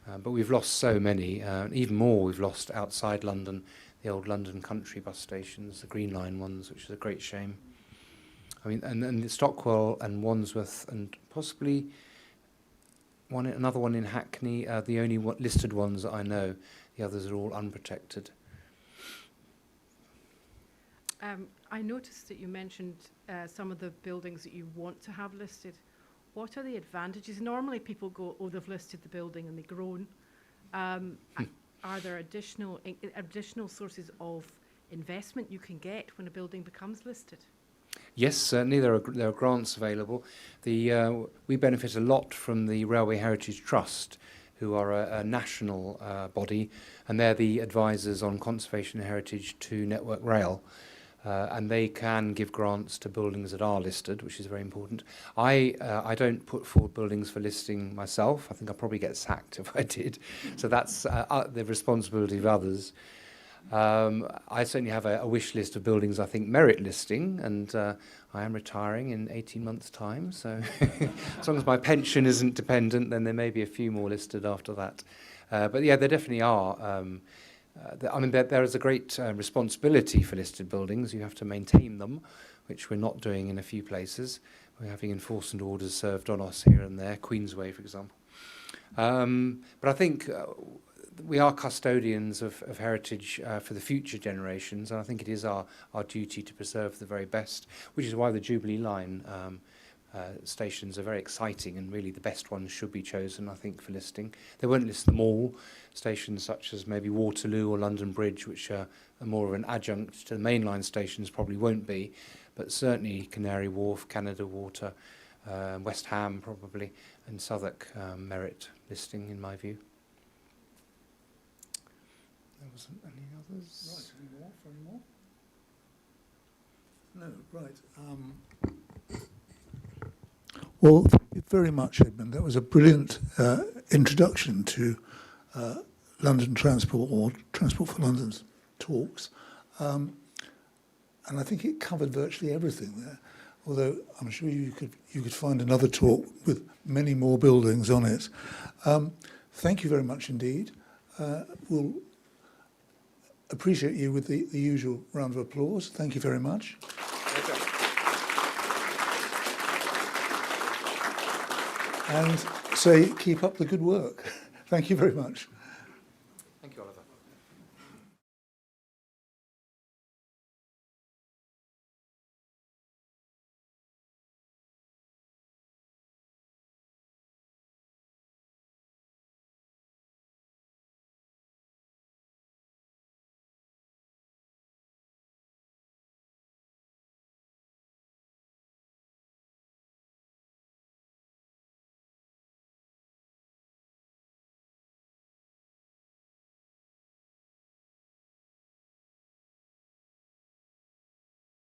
But we've lost so many, even more we've lost outside London. the old London country bus stations, the Green Line ones, which is a great shame. I mean, and Stockwell and Wandsworth and possibly another one in Hackney are the only listed ones that I know. The others are all unprotected. I noticed that you mentioned some of the buildings that you want to have listed. What are the advantages? Normally people go, oh, they've listed the building and they've grown. Are there additional sources of investment you can get when a building becomes listed? Yes, certainly there are grants available. We benefit a lot from the Railway Heritage Trust, who are a national body, and they're the advisors on conservation and heritage to Network Rail. And they can give grants to buildings that are listed, which is very important. I don't put forward buildings for listing myself. I think I'd probably get sacked if I did. So that's the responsibility of others. I certainly have a wish list of buildings I think merit listing, and I am retiring in 18 months' time. So as long as my pension isn't dependent, then there may be a few more listed after that. But yeah, there definitely are. I mean, there is a great responsibility for listed buildings. You have to maintain them, which we're not doing in a few places. We're having enforcement orders served on us here and there, Queensway, for example. But I think we are custodians of heritage for the future generations, and I think it is our duty to preserve the very best, which is why the Jubilee Line stations are very exciting, and really the best ones should be chosen, I think, for listing. They won't list them all. Stations such as maybe Waterloo or London Bridge, which are more of an adjunct to the mainline stations, probably won't be, but certainly Canary Wharf, Canada Water, West Ham probably, and Southwark merit listing, in my view. There wasn't any others. Right, any more? No, right. Well, thank you very much, Edmund. That was a brilliant introduction to London Transport, or Transport for London's talks. And I think it covered virtually everything there, although I'm sure you could find another talk with many more buildings on it. Thank you very much indeed. We'll appreciate you with the usual round of applause. Thank you very much. And say, keep up the good work. Thank you very much.